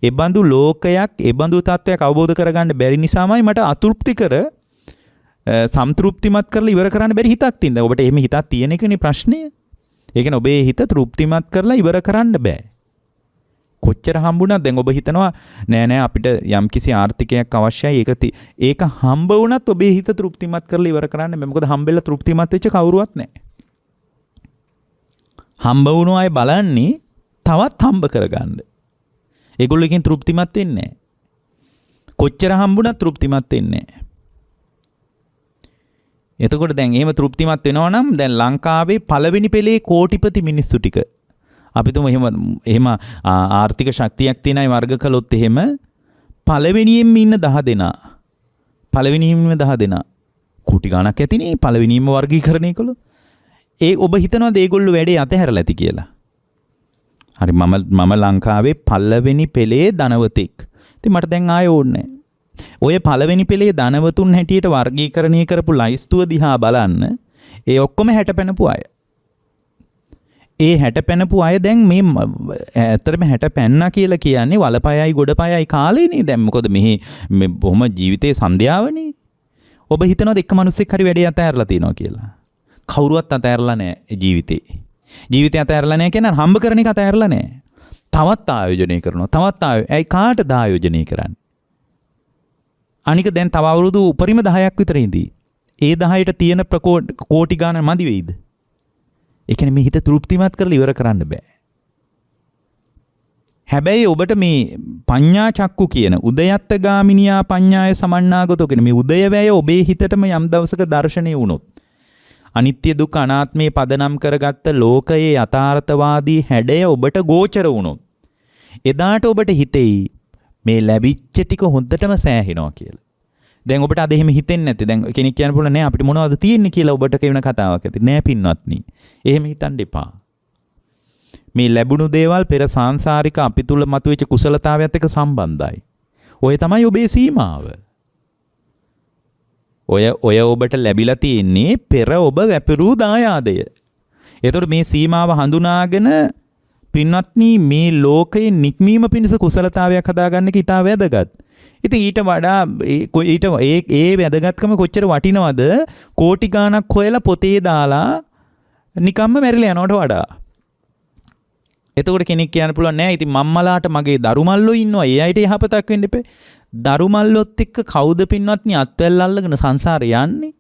එබඳු ලෝකයක්, එබඳු තත්වයක් අවබෝධ කරගන්න බැරි නිසාමයි මට අතෘප්තිකර සම්තෘප්තිමත් කරලා ඉවර කරන්න බැරි හිතක් තියෙනවා. ඔබට එහෙම හිතක් තියෙන එකනේ ප්‍රශ්නේ. ඒ කියන්නේ ඔබේ හිත තෘප්තිමත් කරලා ඉවර කරන්න බෑ. කොච්චර හම්බුණත් දැන් ඔබ හිතනවා නෑ අපිට යම්කිසි ආර්ථිකයක් අවශ්‍යයි. ඒක හම්බ වුණත් ඔබේ හිත තෘප්තිමත් කරලා ඉවර කරන්න බෑ. මොකද හම්බෙලා තෘප්තිමත් වෙච්ච කවුරුවත් නෑ. හම්බ වුණු අය බලන්නේ තවත් හම්බ කරගන්න. ඒගොල්ලෝ එකෙන් තෘප්තිමත් වෙන්නේ නැහැ. කොච්චර හම්බුණත් තෘප්තිමත් වෙන්නේ නැහැ. එතකොට දැන් එහෙම තෘප්තිමත් වෙනවා නම් දැන් ලංකාවේ පළවෙනි පෙළේ කෝටිපති මිනිස්සු ටික අපි තුමු එහෙම ආර්ථික ශක්තියක් තියෙන අය වර්ග කළොත් එහෙම පළවෙනියෙන්ම ඉන්න 10 දෙනා පළවෙනියෙන්ම 10 දෙනා කෝටි ගණක් ඇතිනේ පළවෙනියෙන්ම වර්ගීකරණය කළොත්. ඔබ හිතනවාද ඒගොල්ලෝ වැඩේ අතහැරලා ඇති කියලා? හරි මම ලංකාවේ පළවෙනි පෙළේ ධනවතෙක්. ඉතින් මට දැන් ආයෙ ඕනේ නැහැ. ඔය පළවෙනි පෙළේ ධනවතුන් හැටියට වර්ගීකරණය කරපු ලයිස්තුව දිහා බලන්න. ඒ ඔක්කොම 60 පැනපු අය. ඒ 60 පැනපු අය දැන් මේ ඇත්තටම 60 පැන්නා කියලා කියන්නේ වලපයයි ගොඩපයයි කාලේනේ. දැන් මොකද මේ බොහොම ජීවිතේ සන්ධ්‍යාවනේ. ඔබ හිතනවාද එක්ක මිනිස්සෙක් හරි වැඩේ අතහැරලා තියනවා කියලා? කවුරුවත් අතහැරලා නැහැ ජීවිතේ. ජීවිතය අතහැරලා නැහැ කියන්නේ හම්බ කරන එක අතහැරලා නැහැ. තවත් ආයෝජනය කරනවා. තවත් ඇයි කාටද ආයෝජනය කරන්නේ? අනික දැන් තව අවුරුදු උපරිම 10ක් විතර ඉඳී. ඒ 10ට තියෙන කෝටි ගාන මදි වෙයිද? ඒ කියන්නේ මේ හිත තෘප්තිමත් කරලා ඉවර කරන්න බෑ. හැබැයි ඔබට මේ පඤ්ඤා චක්කු කියන උදයත්ත ගාමිනියා පඤ්ඤාය සමන්නාගතෝ කියන මේ උදයවැය ඔබේ හිතටම යම් දවසක දර්ශනය වුණොත් අනිත්‍ය දුක්ඛ අනාත්මේ පදනම් කරගත්ත ලෝකයේ යථාර්ථවාදී හැඩය ඔබට ගෝචර වුණොත් එදාට ඔබට හිතෙයි මේ ලැබිච්ච ටික හොඳටම සෑහෙනවා කියලා. දැන් ඔබට අද එහෙම හිතෙන්නේ නැති. දැන් කෙනෙක් කියන්න පුළුවන් නෑ අපිට මොනවද තියෙන්නේ කියලා ඔබට කියන කතාවක් ඇති. නෑ පින්වත්නි. එහෙම හිතන්න එපා. මේ ලැබුණු දේවල් පෙර සාංශාරික අපි තුල මතුවෙච්ච කුසලතාවයත් එක්ක සම්බන්ධයි. ඔය තමයි ඔබේ සීමාව. ඔය ඔබට ලැබිලා තියෙන්නේ පෙර ඔබ වැපිරූ දායාදය. එතකොට මේ සීමාව හඳුනාගෙන පින්වත්නි මේ ලෝකයේ නික්මීම පිණිස කුසලතාවයක් හදාගන්න එක ඉතා වැදගත්. ඉතින් ඊට වඩා ඒ වැදගත්කම කොච්චර වටිනවද කෝටි ගාණක් හොයලා පොතේ දාලා නිකම්ම මැරිලා යනවට වඩා. එතකොට කෙනෙක් කියන්න පුළුවන් නෑ ඉතින් මම්මලාට මගේ දරුමල්ලෝ ඉන්නවා ඒ අයට යහපතක් වෙන්න එපේ. දරුමල්ලොත් එක්ක කවුද පින්වත්නි අත්වැල් අල්ලගෙන සංසාරේ යන්නේ?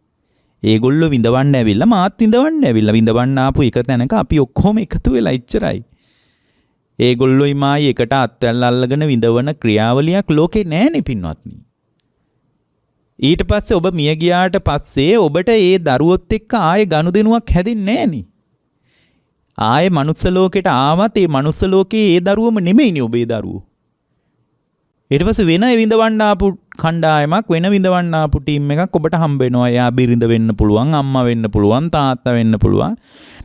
ඒගොල්ලෝ විඳවන්න ඇවිල්ලා මාත් විඳවන්න ඇවිල්ලා විඳවන්න ආපු එක තැනක අපි ඔක්කොම එකතු වෙලා ඉච්චරයි. ඒගොල්ලොයි මායි එකට අත්වැල් අල්ලගෙන විඳවන ක්‍රියාවලියක් ලෝකේ නෑනේ පින්වත්නි. ඊට පස්සේ ඔබ මිය ගියාට පස්සේ ඔබට ඒ දරුවොත් එක්ක ආයේ ගනුදෙනුවක් හැදෙන්නේ නෑනේ. ආයේ මනුස්ස ලෝකෙට ආවත් ඒ මනුස්ස ලෝකේ ඒ දරුවම නෙමෙයිනේ ඔබේ දරුවෝ. ඊට පස්සේ වෙන විඳවන්න ආපු කණ්ඩායමක් වෙන විඳවන්න ආපු ටීම් එකක් ඔබට හම්බ වෙනවා. එයා බිරිඳ වෙන්න පුළුවන්, අම්මා වෙන්න පුළුවන්, තාත්තා වෙන්න පුළුවන්.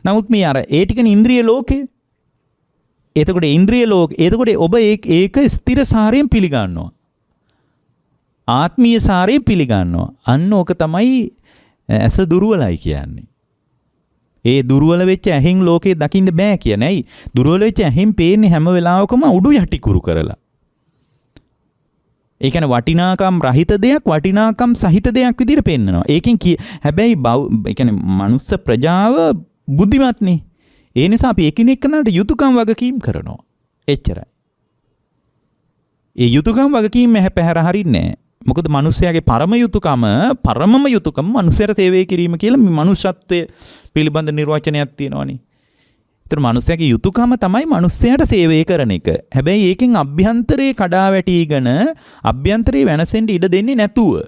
නමුත් මේ අර ඒ ටිකනේ ඉන්ද්‍රිය ලෝකේ. එතකොට ඉන්ද්‍රිය ලෝක එතකොට ඔබ ඒක ස්ථිර සාරයෙන් පිළිගන්නවා. ආත්මීය සාරයෙන් පිළිගන්නවා. අන්න ඕක තමයි ඇස දුර්වලයි කියන්නේ. ඒ දුර්වල වෙච්ච ඇහෙන් ලෝකේ දකින්න බෑ කියන්නේ. ඇයි? දුර්වල වෙච්ච ඇහෙන් පේන්නේ හැම වෙලාවකම උඩු යටි කුරු කරලා. ඒ කියන්නේ වටිනාකම් රහිත දෙයක් වටිනාකම් සහිත දෙයක් විදිහට පෙන්නනවා. ඒකෙන් හැබැයි ඒ කියන්නේ මනුස්ස ප්‍රජාව බුද්ධිමත්නේ. ඒ නිසා අපි එකිනෙකනට යුතුයකම් වගකීම් කරනවා. එච්චරයි. ඒ යුතුයකම් වගකීම් පැහැර හරින්නේ නැහැ. මොකද මිනිස්යාගේ පරමම යුතුයකම මිනිස්යාට සේවය කිරීම කියලා මේ මනුෂ්‍යත්වයේ පිළිබඳ නිර්වචනයක් තියෙනවනේ. ඒතර මිනිස්යාගේ යුතුයකම තමයි මිනිස්යාට සේවය කරන එක. හැබැයි ඒකෙන් අභ්‍යන්තරේ කඩා වැටීගෙන අභ්‍යන්තරේ වෙනසෙන්න ඉඩ දෙන්නේ නැතුව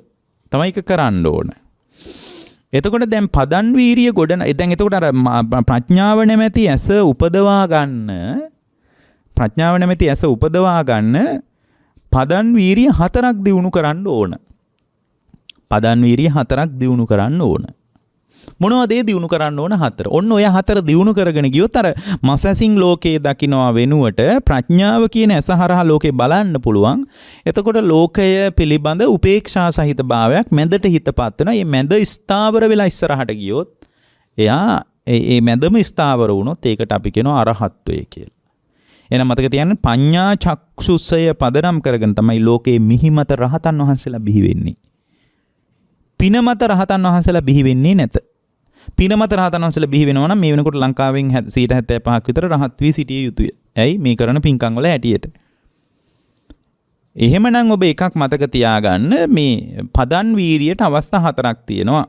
තමයි ඒක කරන්න ඕන. එතකොට දැන් පදන් වීරිය ගොඩන දැන් එතකොට අර ප්‍රඥාව නැමැති ඇස උපදවා ගන්න පදන් වීරිය 4ක් දිනු කරන්න ඕන. පදන් වීරිය 4ක් දිනු කරන්න ඕන. මොනවද ඒ දිනු කරන්න ඕන 4? ඔන්න ඔය 4 දිනු කරගෙන ගියොත් අර මසසින් ලෝකයේ දකින්නවා වෙනුවට ප්‍රඥාව කියන ඇස හරහා ලෝකේ බලන්න පුළුවන්. එතකොට ලෝකය පිළිබඳ උපේක්ෂා සහිත භාවයක් මැදට හිතපත් වෙනවා. මේ මැද ස්ථාවර වෙලා ඉස්සරහට ගියොත් එයා මේ මැදම ස්ථාවර වුණොත් ඒකට අපි කියනවා අරහත්වය කියලා. එහෙනම් මතක තියාගන්න පඤ්ඤා චක්සුසය පදනම් කරගෙන තමයි ලෝකේ මිහිමත රහතන් වහන්සේලා බිහි වෙන්නේ. පිනමත රහතන් වහන්සේලා බිහි වෙන්නේ නැත. පිනමත රහතන් වහන්සේලා බිහි වෙනවා නම් මේ වෙනකොට ලංකාවෙන් 75% විතර රහත් වී සිටිය යුතුය. ඇයි මේ කරන පින්කම් වල හැටියට. එහෙමනම් ඔබ එකක් මතක තියාගන්න මේ පදන් වීරියට අවස්ථා 4ක් තියෙනවා.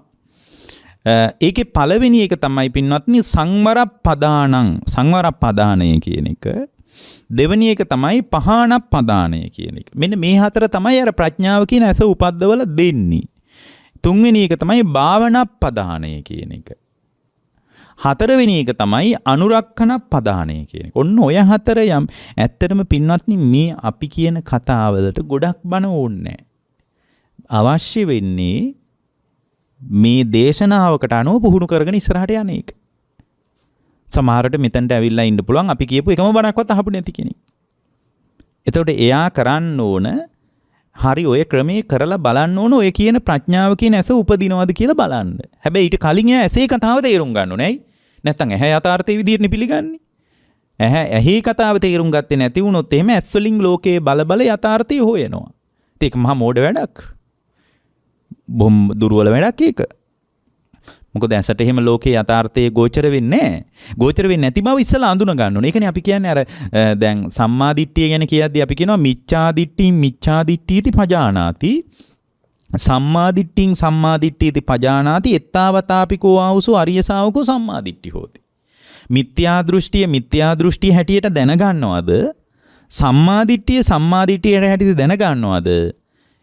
ඒකේ පළවෙනි එක තමයි පින්වත්නි සංවර පදානය කියන එක. දෙවෙනි එක තමයි පහාන පදානය කියන එක. මෙන්න මේ හතර තමයි අර ප්‍රඥාව කියන ඇස උපද්දවල දෙන්නේ. තුන්වෙනි එක තමයි භාවනා පදානය කියන එක. හතරවෙනි එක තමයි අනුරක්ඛන පදානය කියන එක. ඔන්න ඔය හතර යම් ඇත්තටම පින්වත්නි මේ අපි කියන කතාවලට ගොඩක් බන ඕනේ අවශ්‍ය වෙන්නේ මේ දේශනාවකට අනුව පුහුණු කරගෙන ඉස්සරහට යන එක. සමහරට මෙතනට ඇවිල්ලා ඉන්න පුළුවන් අපි කියපු එකම බණක්වත් අහපු නැති කෙනෙක්. එතකොට එයා කරන්න ඕන හරි ඔය ක්‍රමයේ කරලා බලන්න ඕන ඔය කියන ප්‍රඥාව කියන ඇස උපදිනවද කියලා බලන්න. හැබැයි ඊට කලින් එයා ඇසේ කතාව තේරුම් ගන්න ඕනේ. නැත්තම් ඇහැ යථාර්ථයේ විදිහට පිළිගන්නේ. ඇහි කතාව තේරුම් ගත්තේ නැති වුණොත් එහෙම ඇස් වලින් ලෝකයේ බල යථාර්ථය හොයනවා. ඒක මහා මෝඩ වැඩක්. බොම් දුර්වල වැඩක් ඒක. මොකද ඇසට එහෙම ලෝකේ යථාර්ථයේ ගෝචර වෙන්නේ නැහැ. ගෝචර වෙන්නේ නැති බව ඉස්සලා අඳුන ගන්න ඕනේ. ඒකනේ අපි කියන්නේ අර දැන් සම්මාදිට්ඨිය ගැන කියද්දී අපි කියනවා මිච්ඡාදිට්ඨීති පජානාති. සම්මාදිට්ඨීති පජානාති එත්තාවතාපිකෝ ආවුසෝ අරිය ශාවකෝ සම්මාදිට්ඨි හෝති. මිත්‍යා දෘෂ්ටිය හැටියට දැනගන්නවද? සම්මාදිට්ඨිය හැටියට දැනගන්නවද?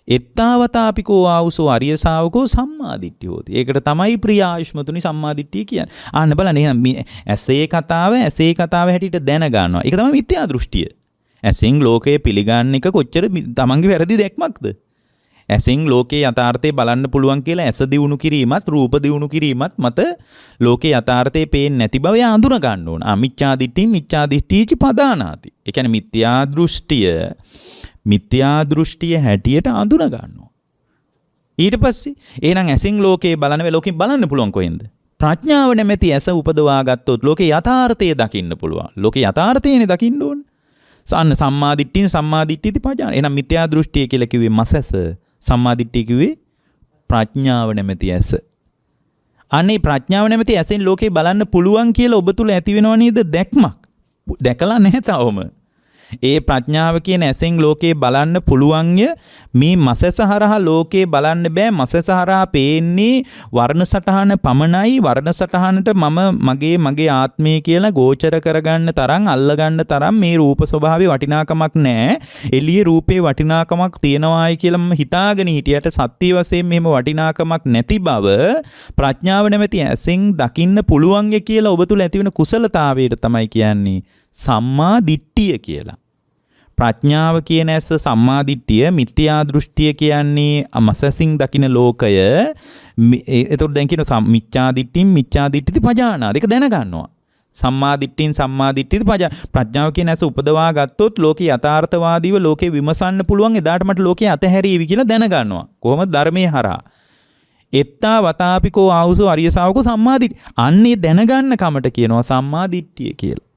එත්තාවතාපිකෝ ආවුසෝ අරිය ශාවකෝ සම්මාදිට්ඨිය හෝති. ඒකට තමයි ප්‍රිය ආයුෂ්මතුනි සම්මාදිට්ඨිය කියන්නේ. අන්න බලන්න එහෙනම් ඇසේ කතාව හැටියට දැනගන්නවා. ඒක තමයි මිත්‍යා දෘෂ්ටිය. ඇසෙන් ලෝකය පිළිගන්න එක කොච්චර තමන්ගේ වැරදි දැක්මක්ද? ඇසෙන් ලෝකේ යථාර්ථය බලන්න පුළුවන් කියලා ඇස දියුණු කිරීමත් රූප දියුණු කිරීමත් මත ලෝකේ යථාර්ථය පේන්නේ නැති බව අඳුන ගන්න ඕන. මිච්ඡාදිට්ඨීච පදානාති. ඒ කියන්නේ මිත්‍යා දෘෂ්ටිය හැටියට අඳුන ගන්නවා. ඊට පස්සේ එහෙනම් ඇසෙන් ලෝකේ ලෝකෙන් බලන්න පුළුවන් කොහෙන්ද? ප්‍රඥාව නැමැති ඇස උපදවා ගත්තොත් ලෝකේ යථාර්ථය දකින්න පුළුවන්. ලෝකේ යථාර්ථයනේ දකින්න ඕන. සම්මාදිට්ඨිති පජාන. එහෙනම් මිත්‍යා දෘෂ්ටිය කියලා කිව්වේ මසස. සම්මාදිට්ඨිය කිව්වේ ප්‍රඥාව නැමැති ඇස. අනේ ප්‍රඥාව නැමැති ඇසෙන් ලෝකේ බලන්න පුළුවන් කියලා ඔබ තුල ඇති වෙනව නේද දැක්මක්? දැකලා නැහැ තාම. ඒ ප්‍රඥාව කියන ඇසෙන් ලෝකේ බලන්න පුළුවන්ය. මේ මසස හරහා ලෝකේ බලන්න බෑ. මසස හරහා පේන්නේ වර්ණ සටහන පමණයි. වර්ණ සටහනට මගේ ආත්මය කියලා ගෝචර කරගන්න තරම් අල්ලගන්න තරම් මේ රූප ස්වභාවයේ වටිනාකමක් නැහැ. එළියේ රූපේ වටිනාකමක් තියනවායි කියලා මම හිතාගෙන හිටියට සත්‍ය වශයෙන් මෙහෙම වටිනාකමක් නැති බව ප්‍රඥාව නැමැති ඇසෙන් දකින්න පුළුවන්ය කියලා ඔබ තුල ඇතිවෙන කුසලතාවයට තමයි කියන්නේ සම්මා දිට්ඨිය කියලා. ප්‍රඥාව කියන ඇස සම්මා දිට්ඨිය, මිත්‍යා දෘෂ්ටිය කියන්නේ අමසසින් දකින ලෝකය. එතකොට දැන් කියන මිච්ඡා දිට්ඨිති පජානා දෙක දැනගන්නවා. සම්මා දිට්ඨිති ප්‍රඥාව කියන ඇස උපදවා ගත්තොත් ලෝකේ යථාර්ථවාදීව ලෝකේ විමසන්න පුළුවන්. එදාට මට ලෝකේ අතහැරීවි කියලා දැනගන්නවා. කොහොමද? ධර්මයේ හරහා. එත්තා වතාපිකෝ ආවුසෝ අරිය ශාවකෝ සම්මා දිට්ඨිය. අන්නේ දැනගන්න කමට කියනවා සම්මා දිට්ඨිය කියලා.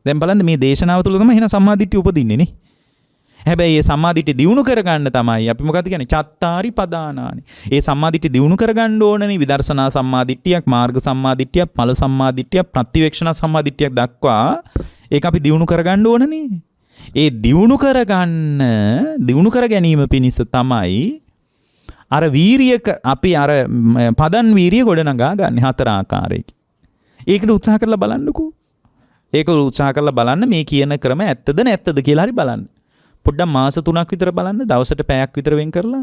දැන් බලන්න මේ දේශනාව තුළ තමයි එහෙනම් සම්මාදිට්ඨිය උපදින්නේ නේ. හැබැයි මේ සම්මාදිට්ඨිය දියුණු කරගන්න තමයි අපි මොකද්ද කියන්නේ? චත්තාරි පදානානි. ඒ සම්මාදිට්ඨිය දියුණු කරගන්න ඕනනේ. විදර්ශනා සම්මාදිට්ඨියක්, මාර්ග සම්මාදිට්ඨියක්, ඵල සම්මාදිට්ඨියක්, ප්‍රතිවේක්ෂණ සම්මාදිට්ඨියක් දක්වා ඒක අපි දියුණු කරගන්න ඕනනේ. ඒ දියුණු කර ගැනීම පිණිස තමයි අර වීරියක අපි අර පදන් වීරිය ගොඩනගා ගන්න හතර ආකාරයකින්. ඒකට උත්සාහ කරලා බලන්නකෝ. ඒක උත්සාහ කරලා බලන්න මේ කියන ක්‍රම ඇත්තද නැත්තද කියලා හරි බලන්න. පොඩ්ඩක් මාස 3ක් විතර බලන්න දවසට පැයක් විතර වෙන් කරලා.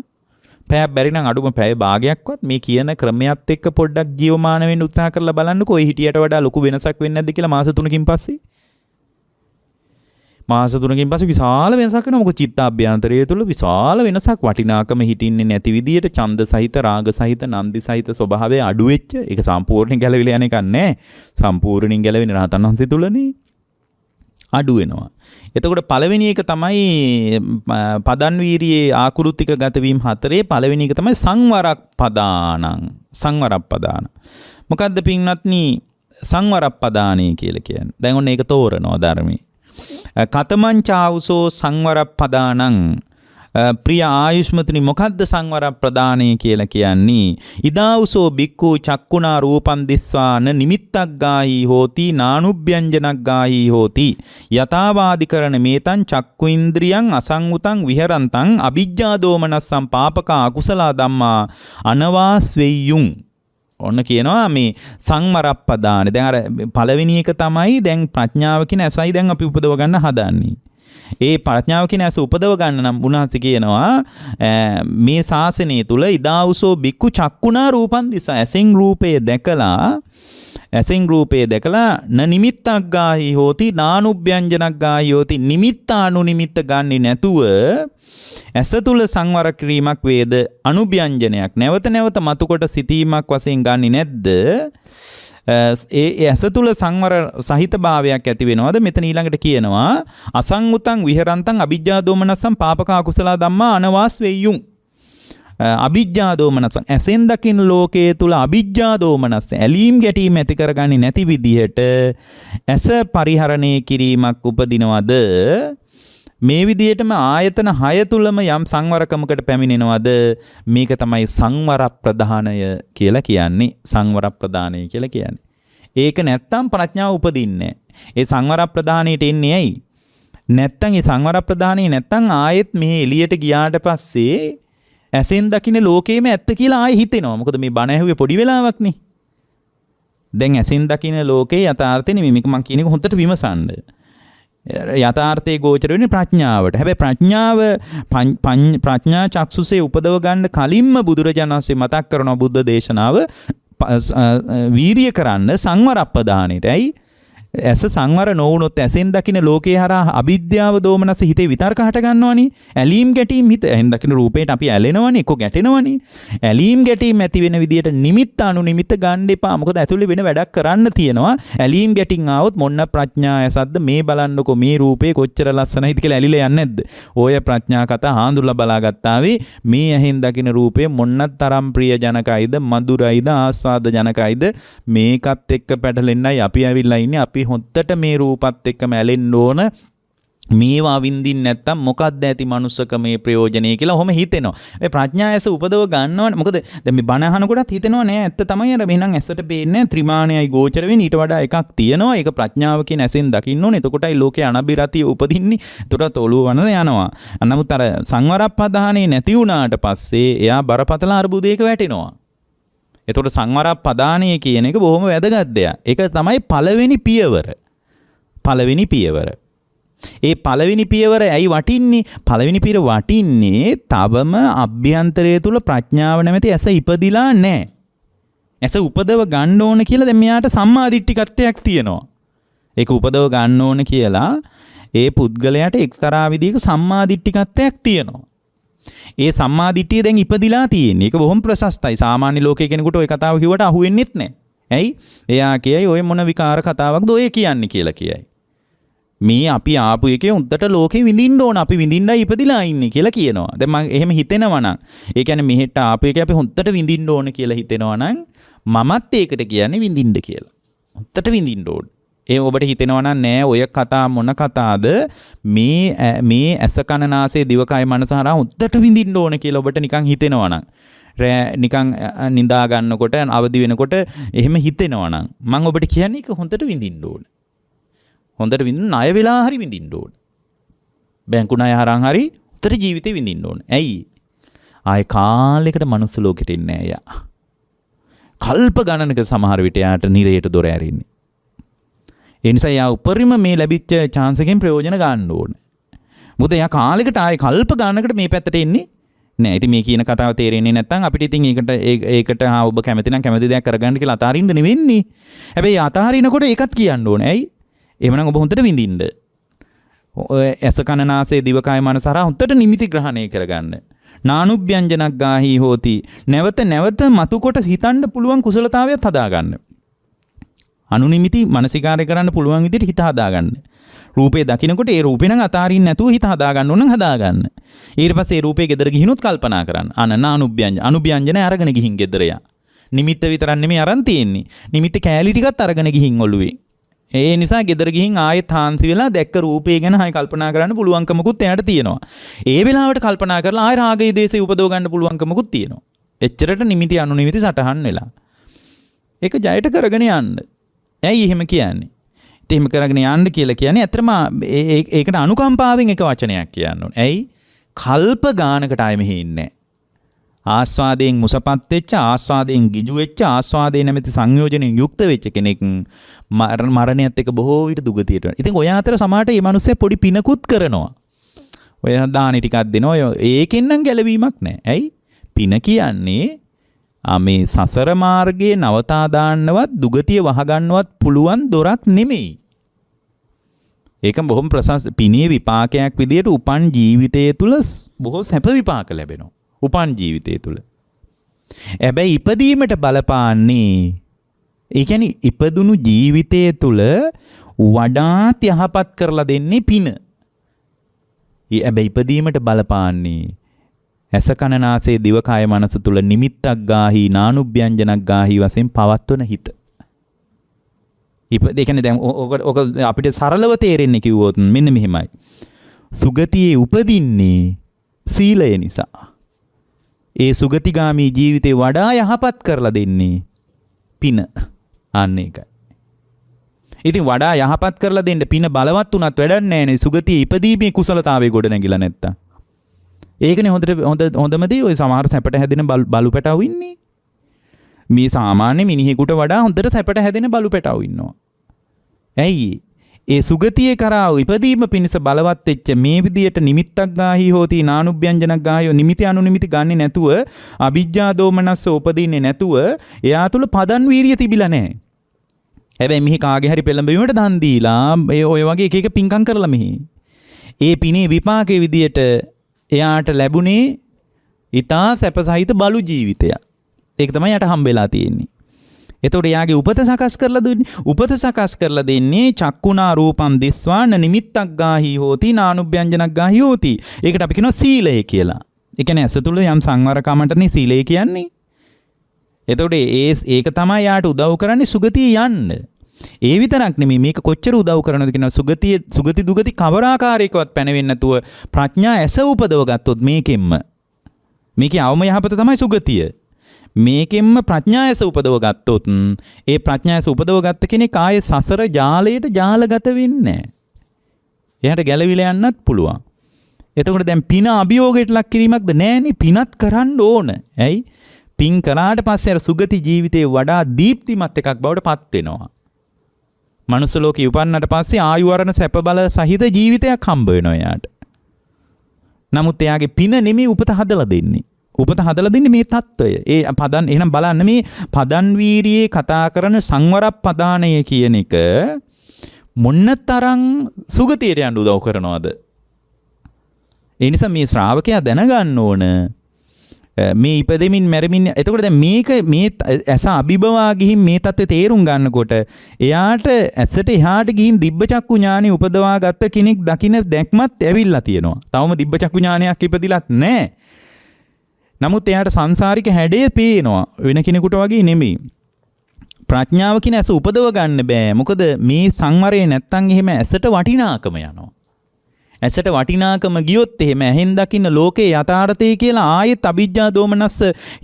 පැයක් බැරි නම් අඩුම පැය භාගයක්වත් මේ කියන ක්‍රමයට එක්ක පොඩ්ඩක් ජීවමාන වෙන්න උත්සාහ කරලා බලන්නකෝ. ඒ හිටියට වඩා ලොකු වෙනසක් වෙන්නේ නැද්ද කියලා මාස 3කින් පස්සේ. මාස 3කින් පස්සේ විශාල වෙනසක් වෙනවා. මොකද චිත්තාභ්‍යන්තරය තුළ විශාල වෙනසක් වටිනාකම හිටින්නේ නැති විදියට ඡන්ද සහිත රාග සහිත නන්දි සහිත ස්වභාවය අඩු වෙච්ච. ඒක සම්පූර්ණයෙන් ගැලවිලා යන එකක් නෑ. සම්පූර්ණයෙන් ගැලවෙන්නේ රහතන් වහන්සේ තුළනේ. අඩු වෙනවා. එතකොට පළවෙනි එක තමයි පදන් වීරියේ ආකෘතික ගතවීම හතරේ පළවෙනි එක තමයි සංවරප්පදාන. මොකද්ද පින්වත්නි සංවරප්පදානය කියලා කියන්නේ? දැන් ඔන්න ඒක තෝරනවා ධර්මයේ. කතමංචාවුසෝ සංවරප්පදානං. ප්‍රිය ආයුෂ්මතුනි මොකද්ද සංවරප්පදානය කියලා කියන්නේ? ඉදාවුසෝ බික්ඛු චක්කුණා රූපං දිස්වාන නිමිත්තක් ගාහි හෝති නානුභ්‍යංජනක් ගාහි හෝති යථාවාදිකරණ මේතං චක්කු ඉන්ද්‍රියං අසංඋතං විහරන්තං අවිජ්ජා දෝමනස්සං පාපක අකුසල ධම්මා අනවාස් වෙය්‍යුං. ඔන්න කියනවා මේ සංවරප්පදාන. දැන් අර පළවෙනි එක තමයි දැන් ප්‍රඥාව කියන ඇසයි දැන් අපි උපදව ගන්න හදන්නේ. ඒ ප්‍රඥාව කියන ඇස උපදව ගන්න නම් උන්වහන්සේ කියනවා මේ ශාසනය තුල ඉදාවුසෝ බික්කු චක්කුණා රූපං දිසා. ඇසෙන් රූපේ දැකලා න නිමිත්තක් ගාහි හෝති නානුභ්‍යංජනක් ගාහි හෝති. නිමිත්තානුනිමිත්ත ගන්නේ නැතුව ඇස තුල සංවර කිරීමක් වේද අනුභ්‍යංජනයක්. නැවත නැවත මතුකොට සිටීමක් වශයෙන් ගන්නේ නැද්ද? ඒ ඇස තුල සංවර සහිත භාවයක් ඇති වෙනවද? මෙතන ඊළඟට කියනවා අසංඋතං විහරන්තං අවිජ්ජා දෝමනසං පාපක අකුසල ධම්මා අනවාස් වෙය්‍යුං. අවිජ්ජා දෝමනසං ඇසෙන් දකින් ලෝකයේ තුල අවිජ්ජා දෝමනස ඇලීම් ගැටීම් ඇති කරගන්නේ නැති විදිහට ඇස පරිහරණය කිරීමක් උපදිනවද? මේ විදිහටම ආයතන 6 තුලම යම් සංවරකමකට පැමිණෙනවද? මේක තමයි සංවර ප්‍රධානය කියලා කියන්නේ. සංවර ප්‍රධානය කියලා කියන්නේ. ඒක නැත්තම් ප්‍රඥාව උපදින්නේ. ඒ සංවර ප්‍රධානයට එන්නේ ඇයි? නැත්තම් ඒ සංවර ප්‍රධානය නැත්තම් ආයෙත් මේ එළියට ගියාට පස්සේ ඇසෙන් දකින්න ලෝකේම ඇත්ත කියලා ආයෙ හිතෙනවා. මොකද මේ බණ ඇහුවේ පොඩි වෙලාවක්නේ. දැන් ඇසෙන් දකින්න ලෝකේ යථාර්ථය නෙමෙයි. මේක මම කියන එක හොඳට විමසන්න. යථාර්ථයේ ගෝචර වෙන්නේ ප්‍රඥාවට. හැබැයි ප්‍රඥා චක්සුසේ උපදව ගන්න කලින්ම බුදුරජාණන් වහන්සේ මතක් කරන බුද්ධ දේශනාව වීරිය කරන්න සංවරප්පදානෙට. ඇයි? ඇස සංවර නොවුනොත් ඇසෙන් දකින්න ලෝකේ හරහා අවිද්‍යාව දෝමනස හිතේ විතර්ක හට ගන්නවනේ. ඇලීම් ගැටීම් හිත ඇහෙන් දකින්න රූපේට අපි ඇලෙනවනේ, එක්ක ගැටෙනවනේ. ඇලීම් ගැටීම් ඇති වෙන විදියට නිමිත්ත අනුනිමිත්ත ගන්න එපා. මොකද ඇතුලේ වෙන වැඩක් කරන්න තියෙනවා. ඇලීම් ගැටින් ආවොත් මොන්න ප්‍රඥා ඇසද්ද මේ බලන්නකො මේ රූපේ කොච්චර ලස්සනයිද කියලා ඇලිලා යන්නේ නැද්ද? ඔය ප්‍රඥා කතා හාඳුල්ලා බලාගත්තාවේ මේ ඇහෙන් දකින්න රූපේ මොන්න තරම් ප්‍රිය ජනකයිද, මధుරයිද, ආස්වාද ජනකයිද මේකත් එක්ක පැටලෙන්නයි අපි ඇවිල්ලා ඉන්නේ. අපි හොත්තට මේ රූපත් එක්කම ඇලෙන්න ඕන. මේවා විඳින්න නැත්තම් මොකක්ද ඇති මනුස්සකමේ ප්‍රයෝජනේ කියලා ඔහොම හිතෙනවා. මේ ප්‍රඥා ඇස උපදව ගන්නවනේ. මොකද දැන් මේ බණ අහනකොටත් හිතෙනවා නෑ ඇත්ත තමයි අර මෙහෙනම් ඇසට පේන්නේ ත්‍රිමාණයයි ගෝචර වෙන්නේ. ඊට වඩා එකක් තියෙනවා. ඒක ප්‍රඥාව කියන ඇසෙන් දකින්න ඕනේ. එතකොටයි ලෝකේ අනබිරතිය උපදින්නේ. එතකොට ඔළුව වනන යනවා. නමුත් අර සංවරප්පදානේ නැති වුණාට පස්සේ එයා බරපතල අර්බුදයක වැටෙනවා. එතකොට සංවරප්පදානය කියන එක බොහොම වැදගත් දෙයක්. ඒක තමයි පළවෙනි පියවර. ඒ පළවෙනි පියවර ඇයි වටින්නේ? පළවෙනි පියවර වටින්නේ තවම අභ්‍යන්තරය තුල ප්‍රඥාව නැමැති ඇස ඉපදිලා නැහැ. ඇස උපදව ගන්න ඕන කියලා දැන් මෙයාට සම්මාදිට්ඨිකත්වයක් තියෙනවා. ඒක උපදව ගන්න ඕන කියලා ඒ පුද්ගලයාට එක්තරා විදිහක සම්මාදිට්ඨිකත්වයක් තියෙනවා. ඒ සම්මාදිට්ඨිය දැන් ඉපදිලා තියෙන්නේ. ඒක බොහොම ප්‍රශස්තයි. සාමාන්‍ය ලෝකයේ කෙනෙකුට ওই කතාව කිව්වට අහුවෙන්නෙත් නැහැ. ඇයි? එයා කියයි ඔය මොන විකාර කතාවක්ද ඔය කියන්නේ කියලා කියයි. මේ අපි ආපු එකේ උන්ට ලෝකේ විඳින්න ඕන. අපි විඳින්නයි ඉපදිලා ඉන්නේ කියලා කියනවා. දැන් මම එහෙම හිතෙනවා නම් ඒ කියන්නේ මෙහෙට ආපු එකේ අපි හොන්දට විඳින්න ඕන කියලා හිතෙනවා නම් මමත් ඒකට කියන්නේ විඳින්න කියලා. හොන්දට විඳින්න ඕන. ඒ ඔබට හිතෙනවා නම් නෑ ඔය කතා මොන කතාද මේ ඇස කන නාසය දිවකය මනස හරහා හොද්දට විඳින්න ඕන කියලා ඔබට නිකන් හිතෙනවා නම් නිකන් නිදා ගන්නකොට අවදි වෙනකොට එහෙම හිතෙනවා නම් මම ඔබට කියන්නේ ඒක හොඳට විඳින්න ඕන. හොඳට විඳින්න ණය වෙලා හරි විඳින්න ඕන. බැංකු ණය හරහා හරි උතර ජීවිතේ විඳින්න ඕන. ඇයි? ආයේ කාලයකට මනුස්ස ලෝකෙට ඉන්නේ නෑ යා. කල්ප ගණනක සමහර විට යාට නිරයට දොර ඇරින්නේ. ඒ නිසා යා උපරිම මේ ලැබිච්ච chance එකෙන් ප්‍රයෝජන ගන්න ඕනේ. මොකද යා කාලයකට ආයේ කල්ප ගන්නකට මේ පැත්තට එන්නේ නෑ. ඉතින් මේ කියන කතාව තේරෙන්නේ නැත්නම් අපිට ඉතින් ඒකට ඔබ කැමති නම් කැමති දෙයක් කරගන්න කියලා අතාරින්න නෙවෙන්නේ. හැබැයි අතාරිනකොට ඒකත් කියන්න ඕනේ. ඇයි? එහෙමනම් ඔබ හොඳට විඳින්න. ඇස කන නාසය දිවකය මනස හරහා හොඳට නිමිති ග්‍රහණය කරගන්න. නානුභ්‍යංජනක් ගාහි හෝති. නැවත මතුකොට හිතන්න පුළුවන් කුසලතාවයක් හදාගන්න. අනුනිමිති මානසිකාරය කරන්න පුළුවන් විදිහට හිත හදාගන්න. රූපේ දකින්නකොට ඒ රූපේ නම් අතාරින්න නැතුව හිත හදාගන්න ඕන නම් හදාගන්න. ඊට පස්සේ ඒ රූපේ ගෙදර ගිහිනුත් කල්පනා කරන්න. අනුභ්‍යංජන අරගෙන ගිහින් ගෙදර යා. නිමිත්ත විතරක් නෙමෙයි අරන් තියෙන්නේ. නිමිත්ත කෑලි ටිකත් අරගෙන ගිහින් ඔළුවේ. ඒ නිසා ගෙදර ගිහින් ආයෙත් හාන්සි වෙලා දැක්ක රූපේ ගැන හයි කල්පනා කරන්න පුළුවන්කමකුත් එයාට තියෙනවා. ඒ වෙලාවට කල්පනා කරලා ආයෙ රාගයේ දේශේ උපදව ගන්න පුළුවන්කමකුත් තියෙනවා. එච්චරට නිමිති අනුනිමිති සටහන් වෙලා. ඒක ජයට කරගෙන යන්න. ඇයි එහෙම කියන්නේ? ඉතින් එහෙම කරගෙන යන්න කියලා කියන්නේ ඇත්තටම ඒකට අනුකම්පාවෙන් එක වචනයක් කියන්න ඕනේ. ඇයි? කල්ප ගානකට ආයෙ මෙහි ඉන්නේ නැහැ. ආස්වාදයෙන් මුසපත් වෙච්ච, ආස්වාදයෙන් ගිජු වෙච්ච, ආස්වාදයෙන් නැමැති සංයෝජනෙන් යුක්ත වෙච්ච කෙනෙක් මරණයත් එක්ක බොහෝ විට දුගතියට යනවා. ඉතින් ඔය අතර සමහරට මේ මිනිස්සු පොඩි පිනකුත් කරනවා. ඔය දානි ටිකක් දෙනවා. ඒකෙන් නම් ගැලවීමක් නැහැ. ඇයි? පින කියන්නේ මේ සසර මාර්ගයේ නවතා දාන්නවත් දුගතිය වහගන්නවත් පුළුවන් දොරක් නෙමෙයි. ඒක බොහොම පිනේ විපාකයක් විදියට උපන් ජීවිතයේ තුල බොහෝ සැප විපාක ලැබෙනවා. උපන් ජීවිතය තුළ. හැබැයි ඉපදීමට බලපාන්නේ, ඒ කියන්නේ ඉපදුණු ජීවිතය තුළ වඩාත් යහපත් කරලා දෙන්නේ පින. හැබැයි ඉපදීමට බලපාන්නේ ඇස කන නාසය දිව කය මනස තුළ නිමිත්තක් ගාහි නානුභ්‍යංජනක් ගාහි වශයෙන් පවත්වන හිත. ඒ කියන්නේ දැන් ඔක අපිට සරලව තේරෙන්නේ කිව්වොත් මෙන්න මෙහෙමයි. සුගතියේ උපදින්නේ සීලය නිසා. ඒ සුගතිගාමී ජීවිතේ වඩා යහපත් කරලා දෙන්නේ පින. අන්න ඒකයි. ඉතින් වඩා යහපත් කරලා දෙන්න පින බලවත් උනත් වැඩක් නැහැ නේ. සුගතියේ ඉපදීමේ කුසලතාවයේ ගොඩ නැගිලා නැත්තම්. ඒකනේ හොඳම දේ. ඔය සමහර සැපට හැදෙන බලු පැටවු ඉන්නේ. මේ සාමාන්‍ය මිනිහෙකුට වඩා හොඳට සැපට හැදෙන බලු පැටවු ඉන්නවා. ඇයි? ඒ සුගතියේ කරා ඉපදීම පිණිස බලවත් වෙච්ච මේ විදියට නිමිත්තක් ගාහි හෝති නානුභ්‍යංජනක් ගාහි නිමිති අනුනිමිති ගන්නේ නැතුව අවිජ්ජා දෝමනස්ස උපදින්නේ නැතුව එයා තුල පදන් වීරිය තිබිලා නැහැ. හැබැයි මිහි කාගේ හරි පෙළඹවීමට දන් දීලා ඔය වගේ එක එක පින්කම් කරලා මිහි. ඒ පිනේ විපාකයේ විදියට එයාට ලැබුණේ ඊටා සැපසහිත බලු ජීවිතයක්. ඒක තමයි යට හම්බෙලා තියෙන්නේ. එතකොට එයාගේ උපත සකස් කරලා දෙන්නේ. උපත සකස් කරලා දෙන්නේ චක්කුණා රූපං දිස්වාන නිමිත්තක් ගාහි හෝති නානුභ්‍යංජනක් ගාහි හෝති. ඒකට අපි කියනවා සීලය කියලා. ඒ කියන්නේ ඇස තුල යම් සංවරකමටනේ සීලය කියන්නේ. එතකොට ඒක තමයි යාට උදව් කරන්නේ සුගතිය යන්න. ඒ විතරක් නෙමෙයි මේක කොච්චර උදව් කරනවද කියනවා සුගති දුගති කවර ආකාරයකවත් පැනවෙන්නේ නැතුව ප්‍රඥා ඇස උපදව ගත්තොත් මේකේ අවම යහපත තමයි සුගතිය. මේකෙන්ම ප්‍රඥා ඇස උපදව ගත්තොත් ඒ ප්‍රඥා ඇස උපදව ගත්ත කෙනෙක් ආයේ සසර ජාලයට ජාලගත වෙන්නේ නැහැ. එයාට ගැලවිලා යන්නත් පුළුවන්. එතකොට දැන් පින අභියෝගයට ලක් කිරීමක්ද නැහැනේ. පිනත් කරන්න ඕන. ඇයි? පින් කරාට පස්සේ අර සුගති ජීවිතේ වඩා දීප්තිමත් එකක් බවට පත් වෙනවා. මනුස්ස ලෝකේ උපන්නට පස්සේ ආයු වරණ සැප බල සහිත ජීවිතයක් හම්බ වෙනවා එයාට. නමුත් එයාගේ පින නෙමෙයි උපත හදලා දෙන්නේ. උපත හදලා දෙන්නේ මේ தত্ত্বය. ඒ පදන් එහෙනම් බලන්න මේ පදන් වීරියේ කතා කරන සංවර පදානය කියන එක මොන්නතරම් සුගතියට යන්න උදව් කරනවද? ඒ නිසා මේ ශ්‍රාවකයා දැනගන්න ඕන මේ ඉපදෙමින් මැරෙමින්. එතකොට දැන් මේ ඇස අභිබවා ගිහින් මේ தත්ත්වය තේරුම් ගන්නකොට එයාට ඇසට එහාට ගිහින් දිබ්බචක්කු ඥානෙ උපදවා ගත්ත කෙනෙක් දකින්න දැක්මත් ඇවිල්ලා තියෙනවා. තවම දිබ්බචක්කු ඥානයක් ඉපදිලත් නැහැ. නමුත් එයාට සංසාරික හැඩය පේනවා. වෙන කෙනෙකුට වගේ නෙමෙයි. ප්‍රඥාව කියන ඇස උපදව ගන්න බෑ. මොකද මේ සංවරය නැත්තම් එහෙම ඇසට වටිනාකම යනවා. ඇසට වටිනාකම ගියොත් එහෙම ඇහෙන් දකින්න ලෝකේ යථාර්ථය කියලා ආයෙත් අවිජ්ජා දෝමනස්ස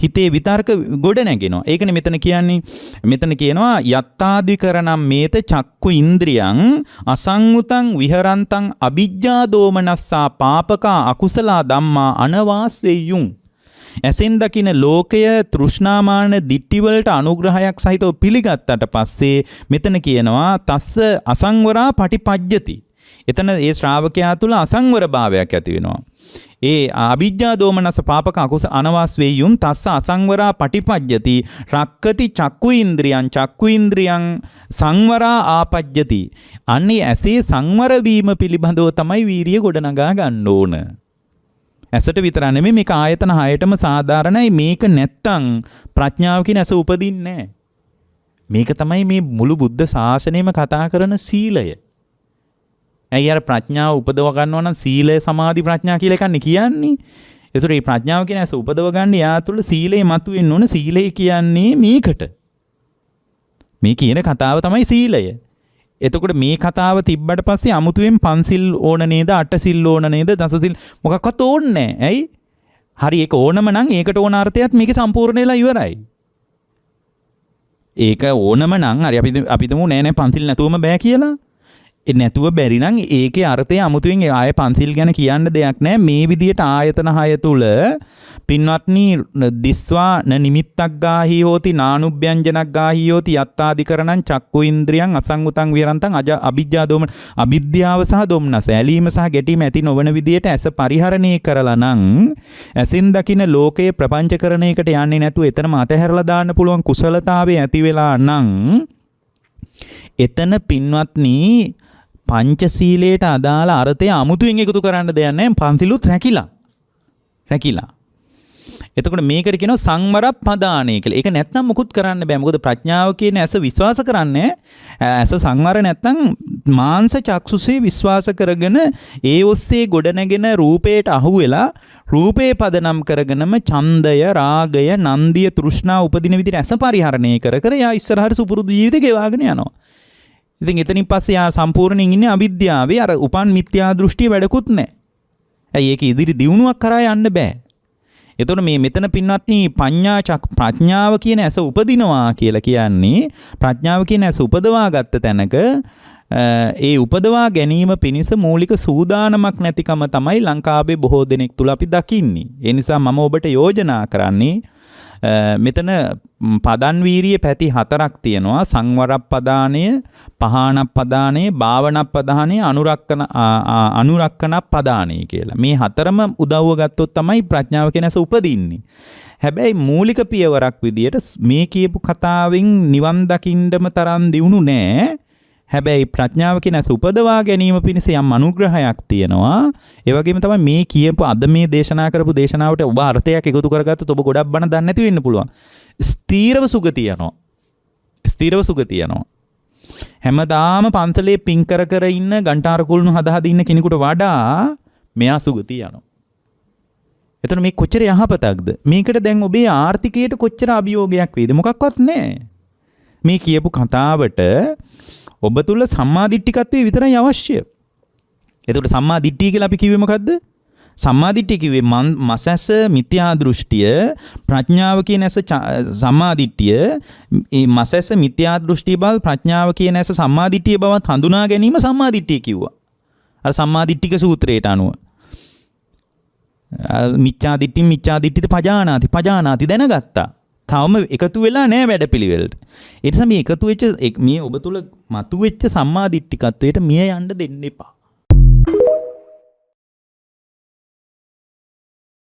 හිතේ විතර්ක ගොඩ නැගෙනවා. ඒකනේ මෙතන කියන්නේ. මෙතන කියනවා යත්තාදිකරණම් මේත චක්කු ඉන්ද්‍රියං අසංඋතං විහරන්තං අවිජ්ජා දෝමනස්සා පාපකා අකුසලා ධම්මා අනවාස්වෙය්‍යුං. ඇසෙන් දකින ලෝකය තෘෂ්ණාමාන දිට්ටි වලට අනුග්‍රහයක් සහිතව පිළිගත්තට පස්සේ මෙතන කියනවා තස්ස අසංවරා පටිපජ්ජති. එතන ඒ ශ්‍රාවකයා තුල අසංවර භාවයක් ඇති වෙනවා. ඒ අවිජ්ජා දෝමනස පාපක අකුස අනවාස් වේයුම් තස්ස අසංවරා පටිපජ්ජති රක්කති චක්කු ඉන්ද්‍රියං සංවරා ආපජ්ජති. අන්නේ ඇසේ සංවර වීම පිළිබඳව තමයි වීරිය ගොඩනගා ගන්න ඕන. ඇසට විතර නෙමෙයි මේක ආයතන 6ටම සාධාරණයි. මේක නැත්තම් ප්‍රඥාව කියන ඇස උපදින්නේ නැහැ. මේක තමයි මේ මුළු බුද්ධ ශාසනයම කතා කරන සීලය. ඇයි අර ප්‍රඥාව උපදව ගන්නවා නම් සීලය සමාධි ප්‍රඥා කියලා එකක් නේ කියන්නේ. ඒතර මේ ප්‍රඥාව කියන ඇස උපදව ගන්න යා තුළ සීලය මතුවෙන්න ඕන. සීලය කියන්නේ මේකට. මේ කියන කතාව තමයි සීලය. එතකොට මේ කතාව තිබ්බට පස්සේ අමුතුවෙන් පන්සිල් ඕන නේද, අටසිල් ඕන නේද, දසසිල් මොකක්වත් ඕනේ නැහැ. ඇයි? හරි ඒක ඕනම නම් ඒකට ඕන අර්ථයත් මේකේ සම්පූර්ණ වෙලා ඉවරයි. ඒක ඕනම නම් හරි අපි තුමු නෑ පන්සිල් නැතුවම බෑ කියලා. නැතුව බැරි නම් ඒකේ අර්ථය අමුතුවෙන් ආය පන්සිල් ගැන කියන්න දෙයක් නැහැ. මේ විදියට ආයතන 6 තුල පින්වත්නි දිස්වා නිමිත්තක් ගාහි හෝති නානුභ්‍යංජනක් ගාහි හෝති යත්තාදිකරණං චක්කු ඉන්ද්‍රියං අසංගුතං විහරන්තං අවිජ්ජා දෝම අවිද්‍යාව සහ දොම්නස ඇලීම සහ ගැටීම ඇති නොවන විදියට ඇස පරිහරණය කරලා නම් ඇසින් දකින ලෝකයේ ප්‍රපංචකරණයකට යන්නේ නැතුව එතනම අතහැරලා දාන්න පුළුවන් කුසලතාවය ඇති වෙලා නම් එතන පින්වත්නි පංචශීලයට අදාළ අර්ථය අමුතුවෙන් එකතු කරන්න දෙයක් නැහැ. පන්තිලුත් රැකිලා. එතකොට මේකට කියනවා සංවරප්පදානය කියලා. ඒක නැත්නම් මුකුත් කරන්න බෑ. මොකද ප්‍රඥාව කියන ඇස විශ්වාස කරන්නේ ඇස සංවර නැත්නම් මාංශ චක්සුසේ විශ්වාස කරගෙන ඒ ඔස්සේ ගොඩනගෙන රූපයට අහු වෙලා රූපේ පදනම් කරගෙනම ඡන්දය, රාගය, නන්දිය, තෘෂ්ණා උපදින විදිහට ඇස පරිහරණය කර යා ඉස්සරහට සුපුරුදු ජීවිතේ ගෙවාගෙන යනවා. ඉතින් එතනින් පස්සේ යා සම්පූර්ණයෙන් ඉන්නේ අවිද්‍යාවේ අර උපන් මිත්‍යා දෘෂ්ටිය වැඩකුත් නැහැ. ඇයි ඒක ඉදිරි දියුණුවක් කරා යන්න බෑ. එතකොට මේ මෙතන පින්වත්නි ප්‍රඥාව කියන ඇස උපදිනවා කියලා කියන්නේ ප්‍රඥාව කියන ඇස උපදවා ගත්ත තැනක ඒ උපදවා ගැනීම පිණිස මූලික සූදානමක් නැතිකම තමයි ලංකාවේ බොහෝ දෙනෙක් තුල අපි දකින්නේ. ඒ නිසා මම ඔබට යෝජනා කරන්නේ මෙතන පදන් වීරිය පැති 4ක් තියෙනවා. සංවරප්පදානය, පහානප්පදානය, භාවනප්පදානය, අනුරක්කනප්පදානය කියලා. මේ 4ම උදව්ව ගත්තොත් තමයි ප්‍රඥාව කියන ඇස උපදින්නේ. හැබැයි මූලික පියවරක් විදියට මේ කියපු කතාවෙන් නිවන් දකින්නම තරම් දියුණු නෑ. හැබැයි ප්‍රඥාව කියන ඇස උපදවා ගැනීම පිණිස යම් අනුග්‍රහයක් තියෙනවා. ඒ වගේම තමයි මේ කියපු අද මේ දේශනා කරපු දේශනාවට ඔබ අර්ථයක් එකතු කරගත්තොත් ඔබ ගොඩක් බණ දන්නේ නැති වෙන්න පුළුවන්. ස්ථීරව සුගතිය යනවා. හැමදාම පන්සලේ පින් කර ඉන්න ගන්ටාර කුළුණු හදා ඉන්න කෙනෙකුට වඩා මෙයා සුගතිය යනවා. එතන මේ කොච්චර යහපතක්ද? මේකට දැන් ඔබේ ආර්ථිකයට කොච්චර අභියෝගයක් වේද? මොකක්වත් නැහැ. මේ කියපු කතාවට ඔබ තුල සම්මාදිට්ඨිකත්වයේ විතරයි අවශ්‍ය. එතකොට සම්මාදිට්ඨිය කියලා අපි කිව්වේ මොකද්ද? සම්මාදිට්ඨිය කිව්වේ මසස මිත්‍යා දෘෂ්ටිය, ප්‍රඥාව කියන ඇස සම්මාදිට්ඨිය, මේ මසස මිත්‍යා දෘෂ්ටිය බව ප්‍රඥාව කියන ඇස සම්මාදිට්ඨිය බවත් හඳුනා ගැනීම සම්මාදිට්ඨිය කිව්වා. අර සම්මාදිට්ඨික සූත්‍රයට අනුව. මිච්ඡාදිට්ඨිත පජානාති දැනගත්තා. තවම එකතු වෙලා නැහැ වැඩපිළිවෙලට. ඒ නිසා මේ එකතු වෙච්ච මේ ඔබ තුල මතුවෙච්ච සම්මාදිට්ඨිකත්වයට මිය යන්න දෙන්න එපා.